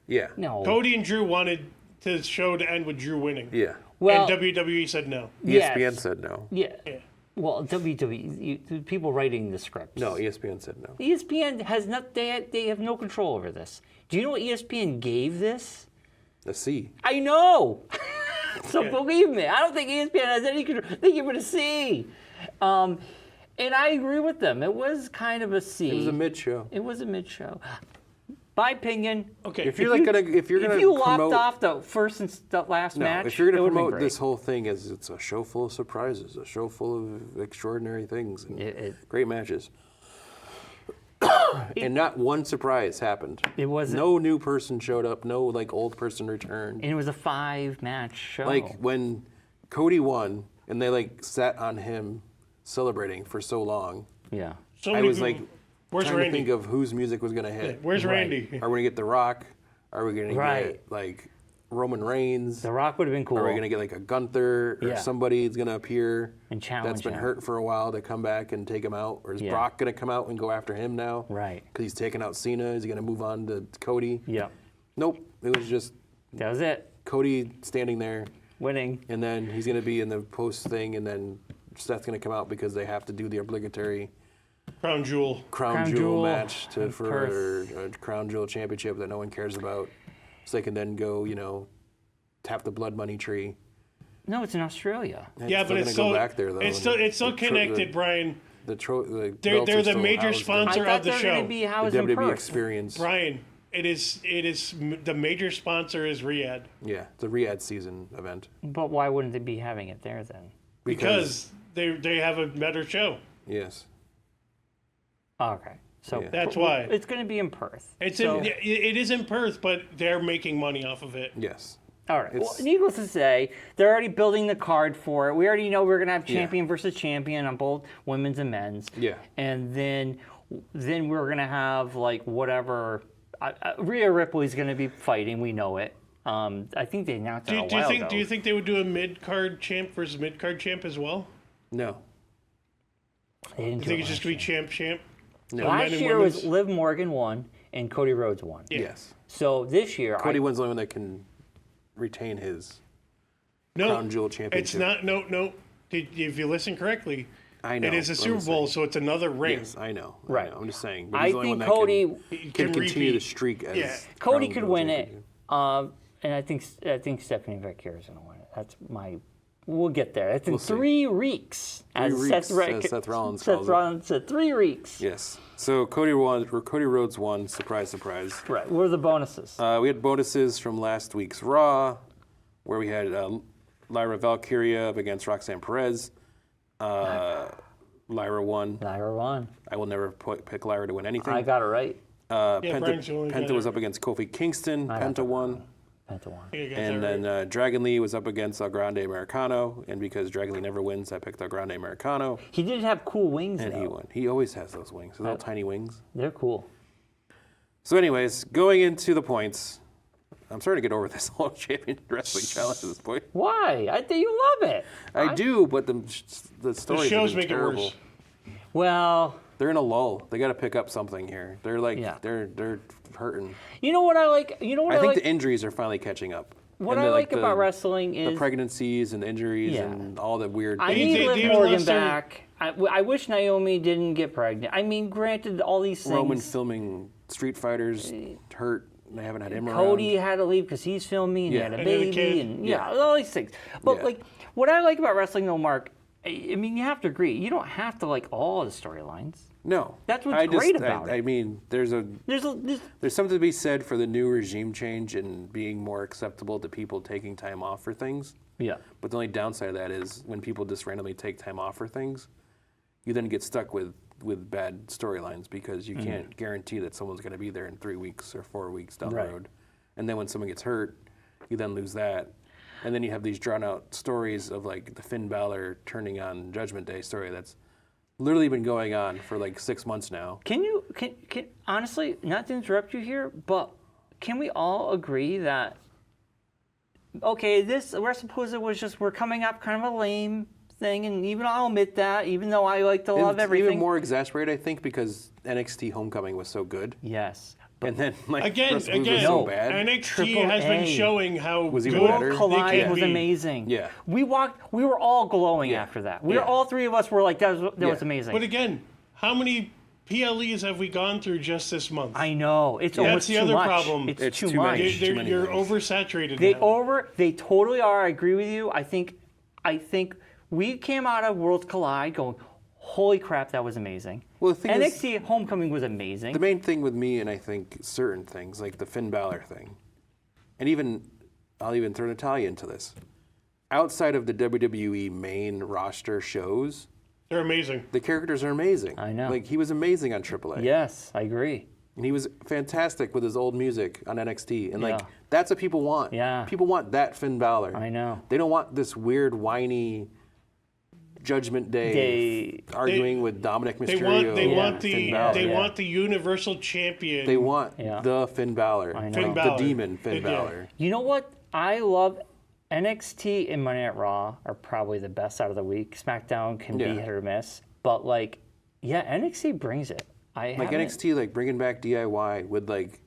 Yeah. No. Cody and Drew wanted the show to end with Drew winning. Yeah. Well, And WWE said no. yes. ESPN said no. Yeah. Yeah. Well, WWE, the people writing the scripts. No, ESPN said no. ESPN has not. They have no control over this. Do you know what ESPN gave this? A C. I know. So believe me, I don't think ESPN has any control. They give it a C. And I agree with them. It was kind of a C. It was a mid show. It was a mid-show. My opinion. Okay. If you're gonna If you promote, lopped off the first and the last no, match, if you're gonna it would've been promote great. this whole thing as it's a show full of surprises, a show full of extraordinary things, and great matches, and not one surprise happened. It wasn't. No new person showed up. No like old person returned. And it was a 5-match show. Like when Cody won and they like sat on him celebrating for so long, yeah. So I many was like people- Where's trying Randy? to think of whose music was gonna hit. Where's Right. Randy? Are we gonna get The Rock? Are we gonna Right. get like Roman Reigns? The Rock would have been cool. Are we gonna get like a Gunther or Yeah. somebody's gonna appear And challenge that's been him. hurt for a while to come back and take him out? Or is Yeah. Brock gonna come out and go after him now? Right. Because he's taking out Cena. Is he gonna move on to Cody? Yeah. Nope. It was just That was it. Cody standing there, Winning. and then he's gonna be in the post thing, and then Seth's gonna come out because they have to do the obligatory Crown Jewel. crown jewel match in for Perth. a crown jewel championship that no one cares about, so they can then go, tap the blood money tree. No, it's in Australia. Yeah, but it's gonna still go back there though. It's and still the connected, Brian. The They're belts are the still major housed in sponsor I of thought the they were show. going to be housed the in WWE Perth. Experience. Brian, it is the major sponsor is Riyadh Yeah, it's a Riyadh season event But why wouldn't they be having it there then? because they have a better show. yes, Okay. So Yeah. That's why. it's going to be in Perth. It is in Perth, but they're making money off of it. yes. All right. Well, It's- needless to say, they're already building the card for it. We already know we're going to have Yeah. champion versus champion on both women's and men's. Yeah. And then we're going to have like whatever. Rhea Ripley's going to be fighting. We know it. I think they announced it a while ago. Do you think they would do a mid card champ versus mid card champ as well? No. They didn't I do think it it's just last gonna be year. champ. No. Men Last and year was women's? Liv Morgan won and Cody Rhodes won. Yeah. Yes. So this year, Cody wins the only one that can retain his No, crown jewel championship. it's not. No. If you listen correctly, I know. It is a I'm Super just Bowl, saying. so it's another ring. Yes, I know. Right. I'm just saying. But I he's the only think one Cody that can Can continue the repeat. streak as Yeah. Cody Crown could Jewel win it, champion. and I think Stephanie Vacchier is going to win it. That's my. We'll get there. It's in We'll see. 3 weeks. As reeks, as Seth Rollins calls Seth it. Rollins said 3 weeks. Yes. So Cody Rhodes won. Surprise, surprise. Right. What are the bonuses? We had bonuses from last week's Raw, where we had Lyra Valkyria up against Roxanne Perez. Lyra won. Lyra won. I will never pick Lyra to win anything. I got it right. Brian's the only guy Penta was that- up against Kofi Kingston. I got Penta that won. Penta won. You got And that right. then Dragon Lee was up against El Grande Americano. And because Dragon Lee never wins, I picked El Grande Americano. He did have cool wings, And though. he won. He always has those wings, those little tiny wings. They're cool. So anyways, going into the points, I'm starting to get over this whole champion wrestling challenge at this point. Why? I think you love it. I do, but the The stories shows have been make it terrible. worse. Well, They're in a lull. They got to pick up something here. They're like Yeah. they're hurting. you know what I like? You know what I I think like? the injuries are finally catching up. What And I the, like the- about wrestling the is pregnancies and the injuries Yeah. and all the weird I things. need they Liv even Morgan lost their- back. I wish Naomi didn't get pregnant. I mean, granted, all these things. Roman filming Street Fighters hurt. They haven't had him Cody around. had to leave because he's filming and he Yeah. had a And then a baby kid. and Yeah. all these things. But Yeah. like, what I like about wrestling, though, Mark, I mean, you have to agree. You don't have to like all the storylines. No, That's what's I just, great about I it. mean, there's something to be said for the new regime change and being more acceptable to people taking time off for things. yeah. But the only downside of that is when people just randomly take time off for things, you then get stuck with bad storylines because you can't guarantee that someone's going to be there in 3 weeks or 4 weeks down Right. the road. And then when someone gets hurt, you then lose that. And then you have these drawn out stories of like the Finn Balor turning on Judgment Day story that's literally been going on for like 6 months now. Can honestly, not to interrupt you here, but can we all agree that okay, this Wrestlepalooza was just we're coming up kind of a lame thing, and even I'll admit that, even though I like to love It's everything. even more exasperated, I think, because NXT Homecoming was so good. Yes. And then like Again, Wrestlepalooza was so bad. NXT Triple has been A. showing how Was good even World better. Collide they can was be. amazing. Yeah. We were all glowing Yeah. after that. Yeah. All 3 of us were like, that was Yeah. amazing. But again, how many PLEs have we gone through just this month? I know. It's That's almost the too other much. problem. It's It's too too much. many. You're, many you're things. oversaturated They now. they totally are. I agree with you. I think we came out of World Collide going, holy crap, that was amazing. Well, the thing is- NXT Homecoming was amazing. The main thing with me, and I think certain things, like the Finn Balor thing, and even, I'll even throw Natalia into this. Outside of the WWE main roster shows, They're amazing. the characters are amazing. I know. Like, he was amazing on AAA. Yes, I agree. And he was fantastic with his old music on NXT. And, like, Yeah. that's what people want. Yeah. People want that Finn Balor. I know. They don't want this weird, whiny Judgment Day arguing with Dominic They Mysterio. want Finn the Balor. they want the Universal Champion. They want Yeah. the Finn Balor. I know. Finn Like Balor. the demon Finn Yeah. Balor. You know what? I love NXT and Monday Night Raw are probably the best out of the week. SmackDown can Yeah. be hit or miss, but like, yeah, NXT brings it. Like haven't- NXT, like bringing back DIY with like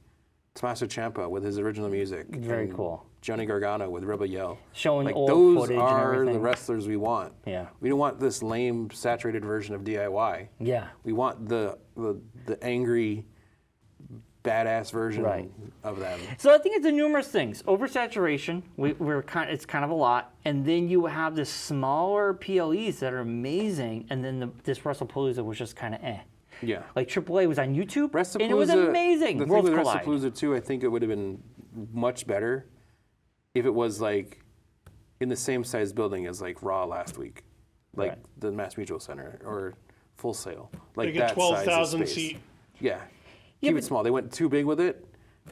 Tommaso Ciampa with his original music. Very and cool. Johnny Gargano with Rebel Yell. Showing Like old those footage and are the everything. wrestlers we want. Yeah. We don't want this lame saturated version of DIY. Yeah. We want the angry, badass version Right. of them. So I think it's the numerous things. Oversaturation, it's kind of a lot, and then you have the smaller PLEs that are amazing, and then this Wrestlepalooza was just kind of eh. Yeah. Like AAA was on YouTube, Wrestlepalooza, and it was amazing. The Worlds thing with Collide. Wrestlepalooza too, I think it would have been much better if it was like in the same size building as like Raw last week, like Right. the Mass Mutual Center or Full Sail, like Like a that 12,000 size of space. seat. Yeah, keep it small. They went too big with it,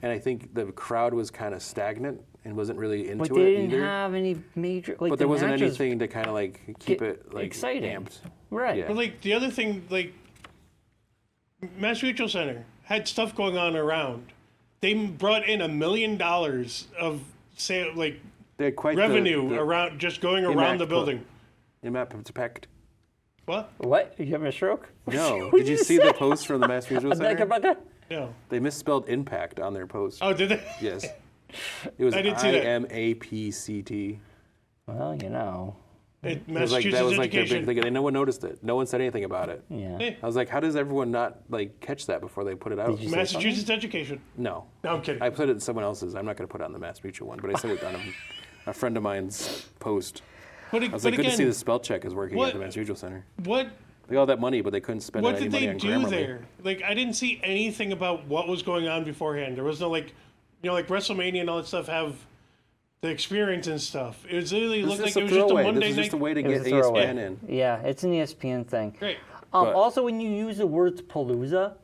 and I think the crowd was kind of stagnant and wasn't really into But they it didn't either. have any major. Like, But there the wasn't matches- anything to kind of like keep get it like exciting. amped. Right. Yeah. But like the other thing, like Mass Mutual Center had stuff going on around. They brought in $1 million of sale, like They had quite revenue the around just going around impact the building. impact. What? What? You having a stroke? No, What did you see the post from the Mass Mutual Center? No. They misspelled impact on their post. Oh, did they? Yes. It was I didn't see that. IMAPCT. Well, you know. That Massachusetts was like their education. big thing, and no one noticed it. No one said anything about it. Yeah. Hey, I was like, how does everyone not like catch that before they put it out? Did you say Massachusetts education. No. No, I'm kidding. I put it in someone else's. I'm not going to put it on the Mass Mutual one, but I said it on a friend of mine's post. But, I was like, good to see the spell check is working at the Mass Mutual Center. What They got all that money, but they couldn't spend What any did money they on do Grammarly. there? Like, I didn't see anything about what was going on beforehand. There was no, like, like WrestleMania and all that stuff have the experience and stuff. It was literally looked like it was just a Monday This is just a night. way to It was get a throwaway. ESPN in. Yeah, it's an ESPN thing. Great. But- Also, when you use the words palooza,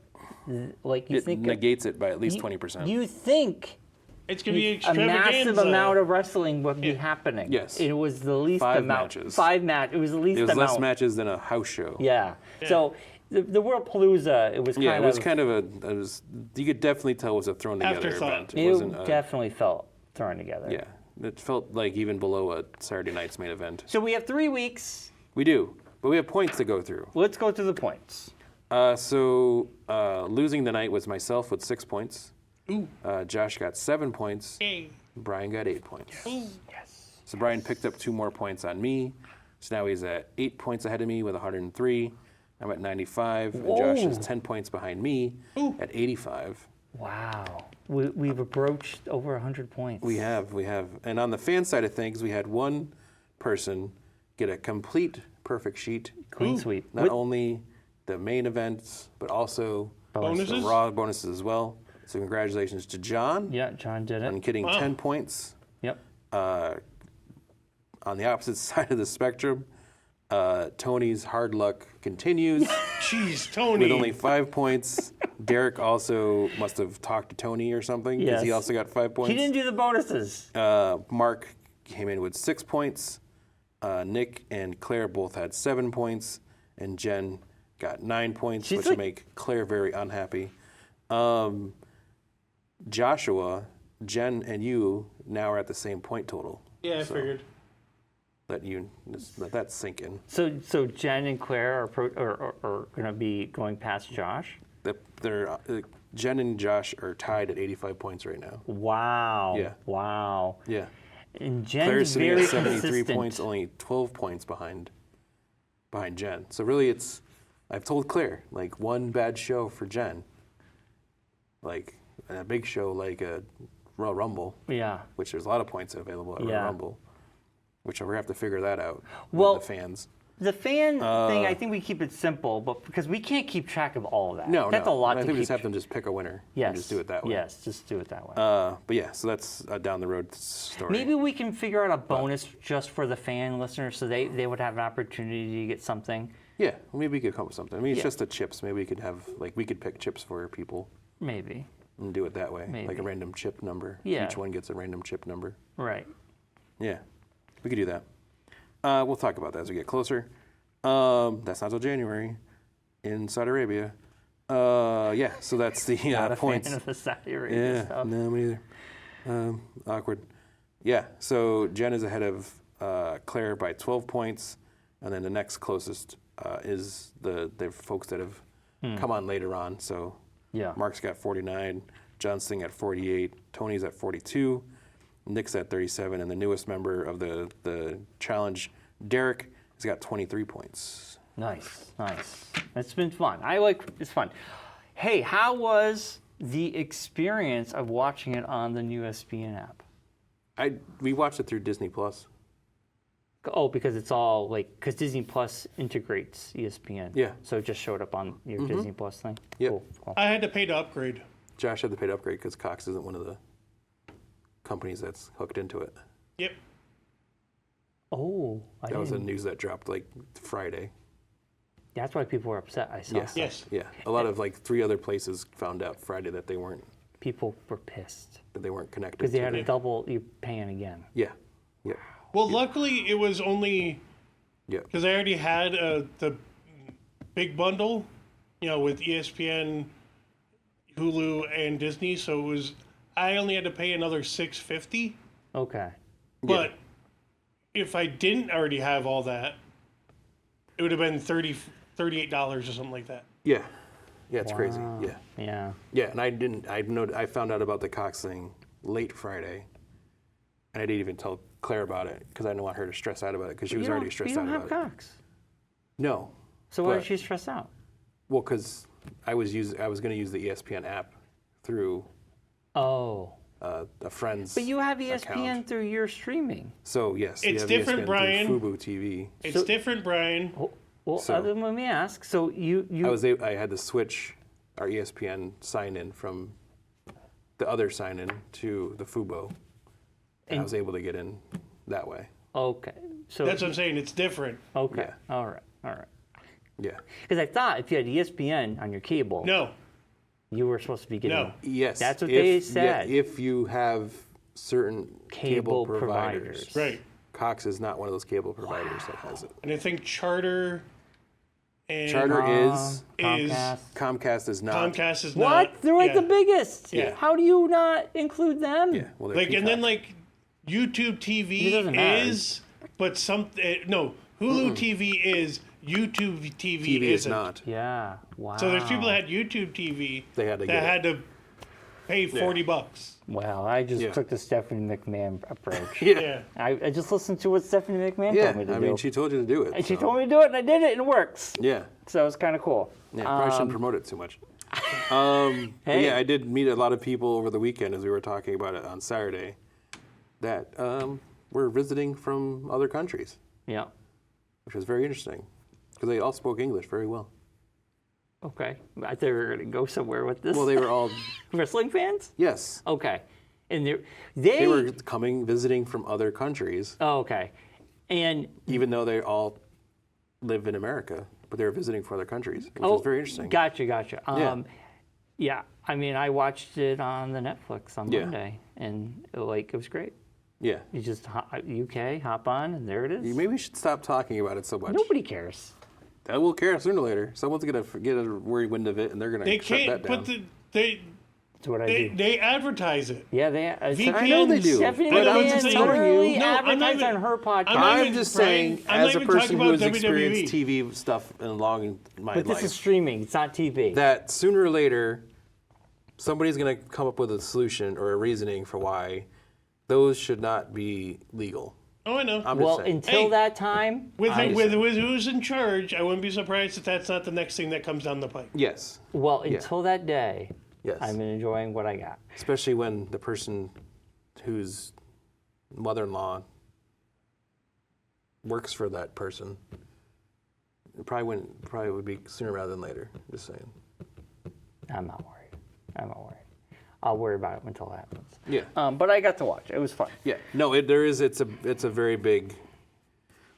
like you It think negates it by at least 20%. you think It's going to be a extravaganza. massive amount of wrestling would be happening. Yes. It was the least 5 amount. matches. 5 matches. It was the least It was amount. less matches than a house show. Yeah. So the World Palooza, it was kind Yeah, of. it was kind of you could definitely tell it was a thrown together Afterthought. event. It wasn't definitely felt thrown together. yeah, it felt like even below a Saturday night's main event. So we have 3 weeks. We do, but we have points to go through. Let's go through the points. Losing the night was myself with 6 points. Ooh. Josh got 7 points. Hey. Brian got 8 points. Ooh. Yes. So Brian picked up 2 more points on me. So now he's at 8 points ahead of me with 103. I'm at 95. And Josh is Whoa. 10 points behind me at 85. Wow. We've approached over 100 points. We have. And on the fan side of things, we had one person get a complete perfect sheet. Clean sweep. Not only the main events, but also Bonuses? the Raw bonuses as well. So congratulations to John Yeah, John did on it. getting Wow. 10 points. Yep. On the opposite side of the spectrum, Tony's hard luck continues Jeez, Tony. with only 5 points. Derek also must have talked to Tony or something because he Yes. also got 5 points. He didn't do the bonuses. Mark came in with 6 points. Nick and Claire both had 7 points, and Jen got 9 points, She's which like- will make Claire very unhappy. Joshua, Jen, and you now are at the same point total. Yeah, I figured. Let that sink in. So Jen and Claire are going to be going past Josh. Jen and Josh are tied at 85 points right now. Wow. Yeah. Wow. Yeah. And Jen's Claire's sitting very at 73 consistent. points, only 12 points behind Jen. So really, I've told Claire, like, one bad show for Jen, like a big show like a Royal Rumble, Yeah. which there's a lot of points available at Royal Yeah. Rumble, which we're gonna have to figure that out Well, with the fans. The fan thing, I think we keep it simple, but because we can't keep track of all of that. No, That's no. a lot I to think we keep. just have them just pick a winner Yes. and just do it that way. Yes, just do it that way. But yeah, so that's a down the road story. Maybe we can figure out a bonus just for the fan listeners, so they would have an opportunity to get something. Yeah, maybe we could come up with something. I mean, it's Yeah. just the chips. Maybe we could have we could pick chips for people Maybe. and do it that way, like Maybe. a random chip number. Yeah. Each one gets a random chip number. Right. Yeah, we could do that. We'll talk about that as we get closer. That's not till January in Saudi Arabia. Yeah, so that's the Not a points. fan of the Saudi Arabia Yeah, stuff. no, me neither. Awkward. Yeah, so Jen is ahead of Claire by 12 points, and then the next closest is the folks that have come on later on. So Yeah. Mark's got 49, John's sitting at 48, Tony's at 42, Nick's at 37, and the newest member of the challenge, Derek, has got 23 points. Nice. It's been fun. It's fun. Hey, how was the experience of watching it on the new ESPN app? We watched it through Disney Plus. Oh, because it's all because Disney Plus integrates ESPN. Yeah. So it just showed up on your Disney Plus thing. Yep. Cool. I had to pay to upgrade. Josh had to pay to upgrade because Cox isn't one of the companies that's hooked into it. Yep. Oh, That was the news that dropped Friday. That's why people were upset. I saw. Yes. Yes. Yeah. A lot of 3 other places found out Friday that they weren't People were pissed connected. because they to had it. to double. You're paying again. Yeah. Yeah. Well, luckily it was only Yeah. because I already had the big bundle, with ESPN, Hulu, and Disney. So I only had to pay another $6.50. Okay. But if I didn't already have all that, it would have been $38 or something like that. Yeah. Yeah. It's crazy. Wow. Yeah. Yeah. Yeah. And I found out about the Cox thing late Friday, And I didn't even tell Claire about it because I didn't want her to stress out about it because she was already stressed out about it. You don't have Cox. No. So why is she stressed out? Well, because I was going to use the ESPN app through a friend's. But you have ESPN account. Through your streaming. So yes, It's we have different, ESPN Brian. through Fubo TV. It's different, Brian. Well, let me ask. So I had to switch our ESPN sign in from the other sign in to the Fubo, and I was able to get in that way. Okay. So That's what I'm saying. It's different. Okay. Yeah. All right. Yeah. Because I thought if you had ESPN on your cable, No. you were supposed to be getting. No. Yes. That's what they said. Yeah, if you have certain cable providers. Right. Cox is not one of those cable providers that has it. And I think Charter and Charter Comcast. Comcast is not. Comcast is not. What? They're like yeah. the biggest. Yeah. How do you not include them? Yeah. Well, they're Like, and then Peacock. YouTube It doesn't matter. TV is, but no, Hulu TV is, YouTube TV TV isn't. is not. Yeah. Wow. So there's people that had YouTube TV They had to that get it. had to pay $40. Well, I just Yeah. took the Stephanie McMahon approach. Yeah. I just listened to what Stephanie McMahon Yeah. told me to I do. mean, she told you to do it. and she so. told me to do it, and I did it, and it works. Yeah. So it's kind of cool. Yeah. Probably shouldn't promote it too much. But Hey. yeah, I did meet a lot of people over the weekend as we were talking about it on Saturday that were visiting from other countries, Yeah. which was very interesting because they all spoke English very well. Okay. I thought we were going to go somewhere with this. Well, they were all, Wrestling fans? yes, Okay. And they were visiting from other countries, Oh, okay. And even though they all live in America, but they were visiting from other countries, which was very interesting. Gotcha. Yeah. Yeah. I mean, I watched it on the Netflix on Yeah. Monday, and it was great. Yeah. You just UK hop on, and there it is. Maybe we should stop talking about it so much. Nobody cares. That will care sooner or later. Someone's going to get a worried wind of it, and they're going They to shut can't, that down. but they That's what I do. they advertise it. Yeah, they. VPN I know they do. Stephanie But I'm McMahon just telling totally you- No, I'm not advertised even- on her podcast. I'm not I'm even- just Brian, saying, I'm not as a even person talking who has about experienced WWE. TV stuff in my but life, this is streaming. It's not TV. that sooner or later, somebody's going to come up with a solution or a reasoning for why those should not be legal. Oh, I know. I'm well, just saying. until Hey, that time, with I- who's in charge, I wouldn't be surprised if that's not the next thing that comes down the pipe. Yes. until that day, Yes. I'm enjoying what I got. Especially when the person whose mother-in-law works for that person, it probably would be sooner rather than later. Just saying. I'm not worried. I'll worry about it until it happens. Yeah. But I got to watch. It was fun. Yeah. No, it's a very big,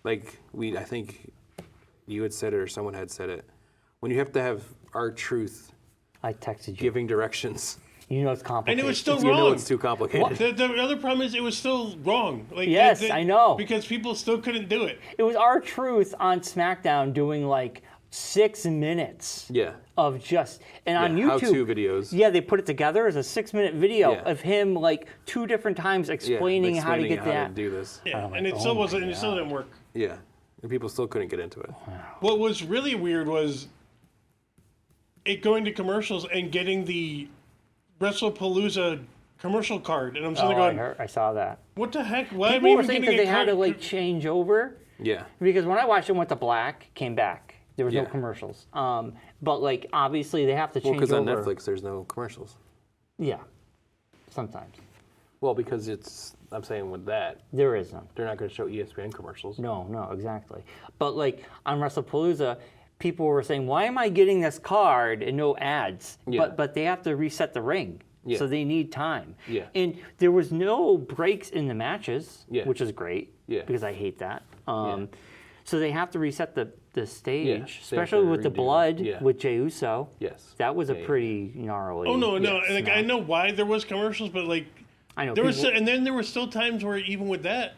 like I think you had said it or someone had said it. When you have to have R-Truth I texted you. giving directions, You know it's complicated. And it was still you know wrong. it's too complicated. The other problem is it was still wrong. Like, Yes, I know. Because people still couldn't do it. It was R-Truth on SmackDown doing like 6 minutes Yeah. of just on Yeah, YouTube how-to videos. Yeah, they put it together as a 6-minute video Yeah. of him like 2 different times explaining how to get that. do this. Yeah, I'm like, and it oh still my wasn't. It still didn't work. Yeah. And people still couldn't get into it. What was really weird was it going to commercials and getting the Wrestlepalooza commercial card, and I'm sitting there going, I saw that. "What the heck? Why am I People were even saying getting because a they had to card?" like change over Yeah. because when I watched it, went to black, came back. There was no Yeah. commercials. But like obviously they have to Well, change because over. on Netflix there's no commercials. Yeah, sometimes Well, because I'm saying with that, there is none. they're not going to show ESPN commercials. No, exactly. But like on Wrestlepalooza, people were saying, "Why am I getting this card and no ads?" Yeah. But they have to reset the ring, Yeah. so they need time. Yeah. And there was no breaks in the matches, Yeah. which is great. Yeah. Because I hate that. Yeah. So they have to reset the stage, They have especially to with the redo. blood Yeah. with Jey Uso. Yes. That was a Yeah, yeah. pretty gnarly. Oh no, Yes. like I know why there was commercials, but like I know. there was, people- and then there were still times where even with that,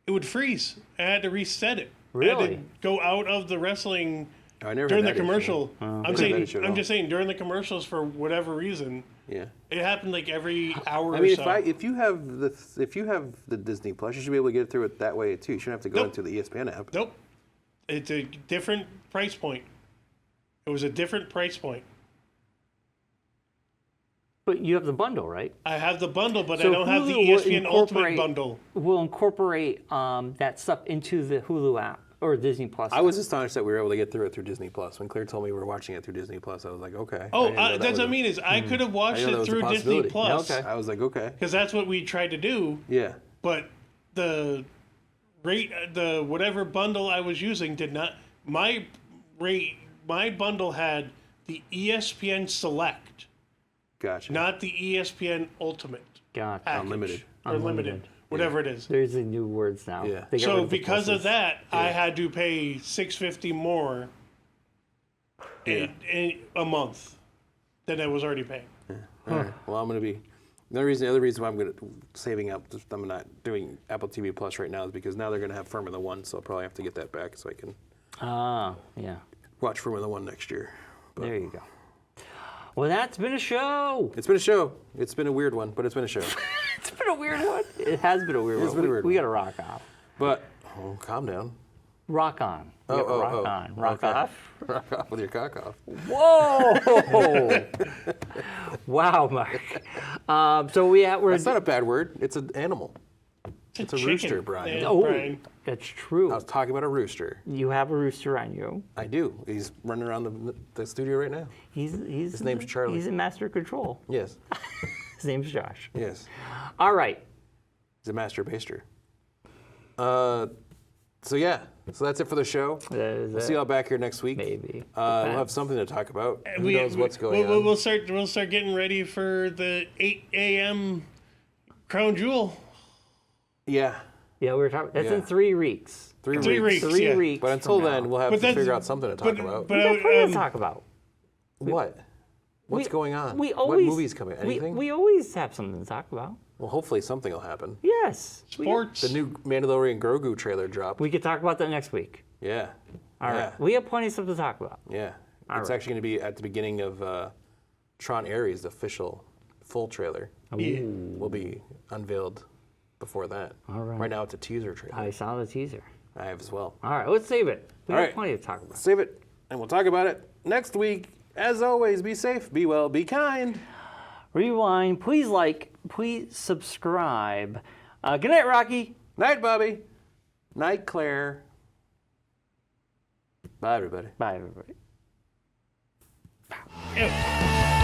it would freeze. I had to reset it. I had Really? to go out of the wrestling I never during the had that issue. commercial. I'm Never had saying, that issue at I'm all. just saying during the commercials for whatever reason, Yeah. it happened like every hour I mean, or so. if you have the Disney Plus, you should be able to get through it that way too. You shouldn't have to go Nope. into the ESPN app. Nope, it's a different price point. It was a different price point. But you have the bundle, right? I have the bundle, but So I don't have the Hulu will ESPN Ultimate incorporate- bundle. We'll incorporate that stuff into the Hulu app or Disney Plus. I was astonished that we were able to get through it through Disney Plus. When Claire told me we were watching it through Disney Plus, I was like, okay. Oh, I didn't know that that's was what I a- mean is I could have watched I didn't know it that was a through Disney possibility. Plus. Okay. I was like, okay. Because that's what we tried to do. Yeah. But the whatever bundle I was using did not. My bundle had the ESPN Select, Gotcha. not the ESPN Ultimate. Gotcha. Package. Unlimited. Or limited. Whatever it is. There's the new words now. Yeah. They got rid So of the because of pluses. that, I had to pay $6.50 more in a month than I was already paying. All right. Well, I'm going to be. The other reason why I'm going to saving up, I'm not doing Apple TV Plus right now is because now they're going to have Formula One, so I'll probably have to get that back so I can Yeah. watch Formula One next year. But There you go. Well, that's been a show. it's been a show. It's been a weird one, but it's been a show. It's been a weird one. It has been a weird one. been a weird we one. got to rock off. But calm down. Rock on. We gotta rock on. Rock okay. off. Rock off with your cock off. Whoa! Wow, Mark. So we're. That's not a bad word. It's an animal. It's a chicken. rooster, Brian. Oh, Brian. that's true. I was talking about a rooster. You have a rooster on you. I do. He's running around the studio right now. His name's Charlie. He's in master control. Yes. His name's Josh. Yes. All right. He's a master baster. So yeah. So that's it for the show. We'll see y'all back here next week. Maybe. We'll have something to talk about. Who knows what's going we'll, on? We'll start getting ready for the 8 a.m. Crown Jewel. Yeah. Yeah, we're talking. That's Yeah. in 3 weeks. 3 3 weeks. weeks. 3 yeah. weeks. But until from then, now. we'll have But to that's- figure out something to talk about. But we got plenty to talk about. What? What's We- going on? We always, what movie's coming? Anything? We always have something to talk about. Well, hopefully something will happen. Yes. Sports. The new Mandalorian Grogu trailer dropped. We could talk about that next week. Yeah. All right. Yeah. We have plenty of stuff to talk about. Yeah. It's right. actually going to be at the beginning of Tron Ares, the official full trailer. Yeah. Will be unveiled before that. All right. Right now it's a teaser trailer. I saw the teaser. I have as well. All right, let's save it. We All have right. plenty to talk about. Save it, and we'll talk about it next week. As always, be safe, be well, be kind. Rewind. Please like. Please subscribe. Good night, Rocky. Night, Bobby. Night, Claire. Bye, everybody. Bye, everybody. Yeah.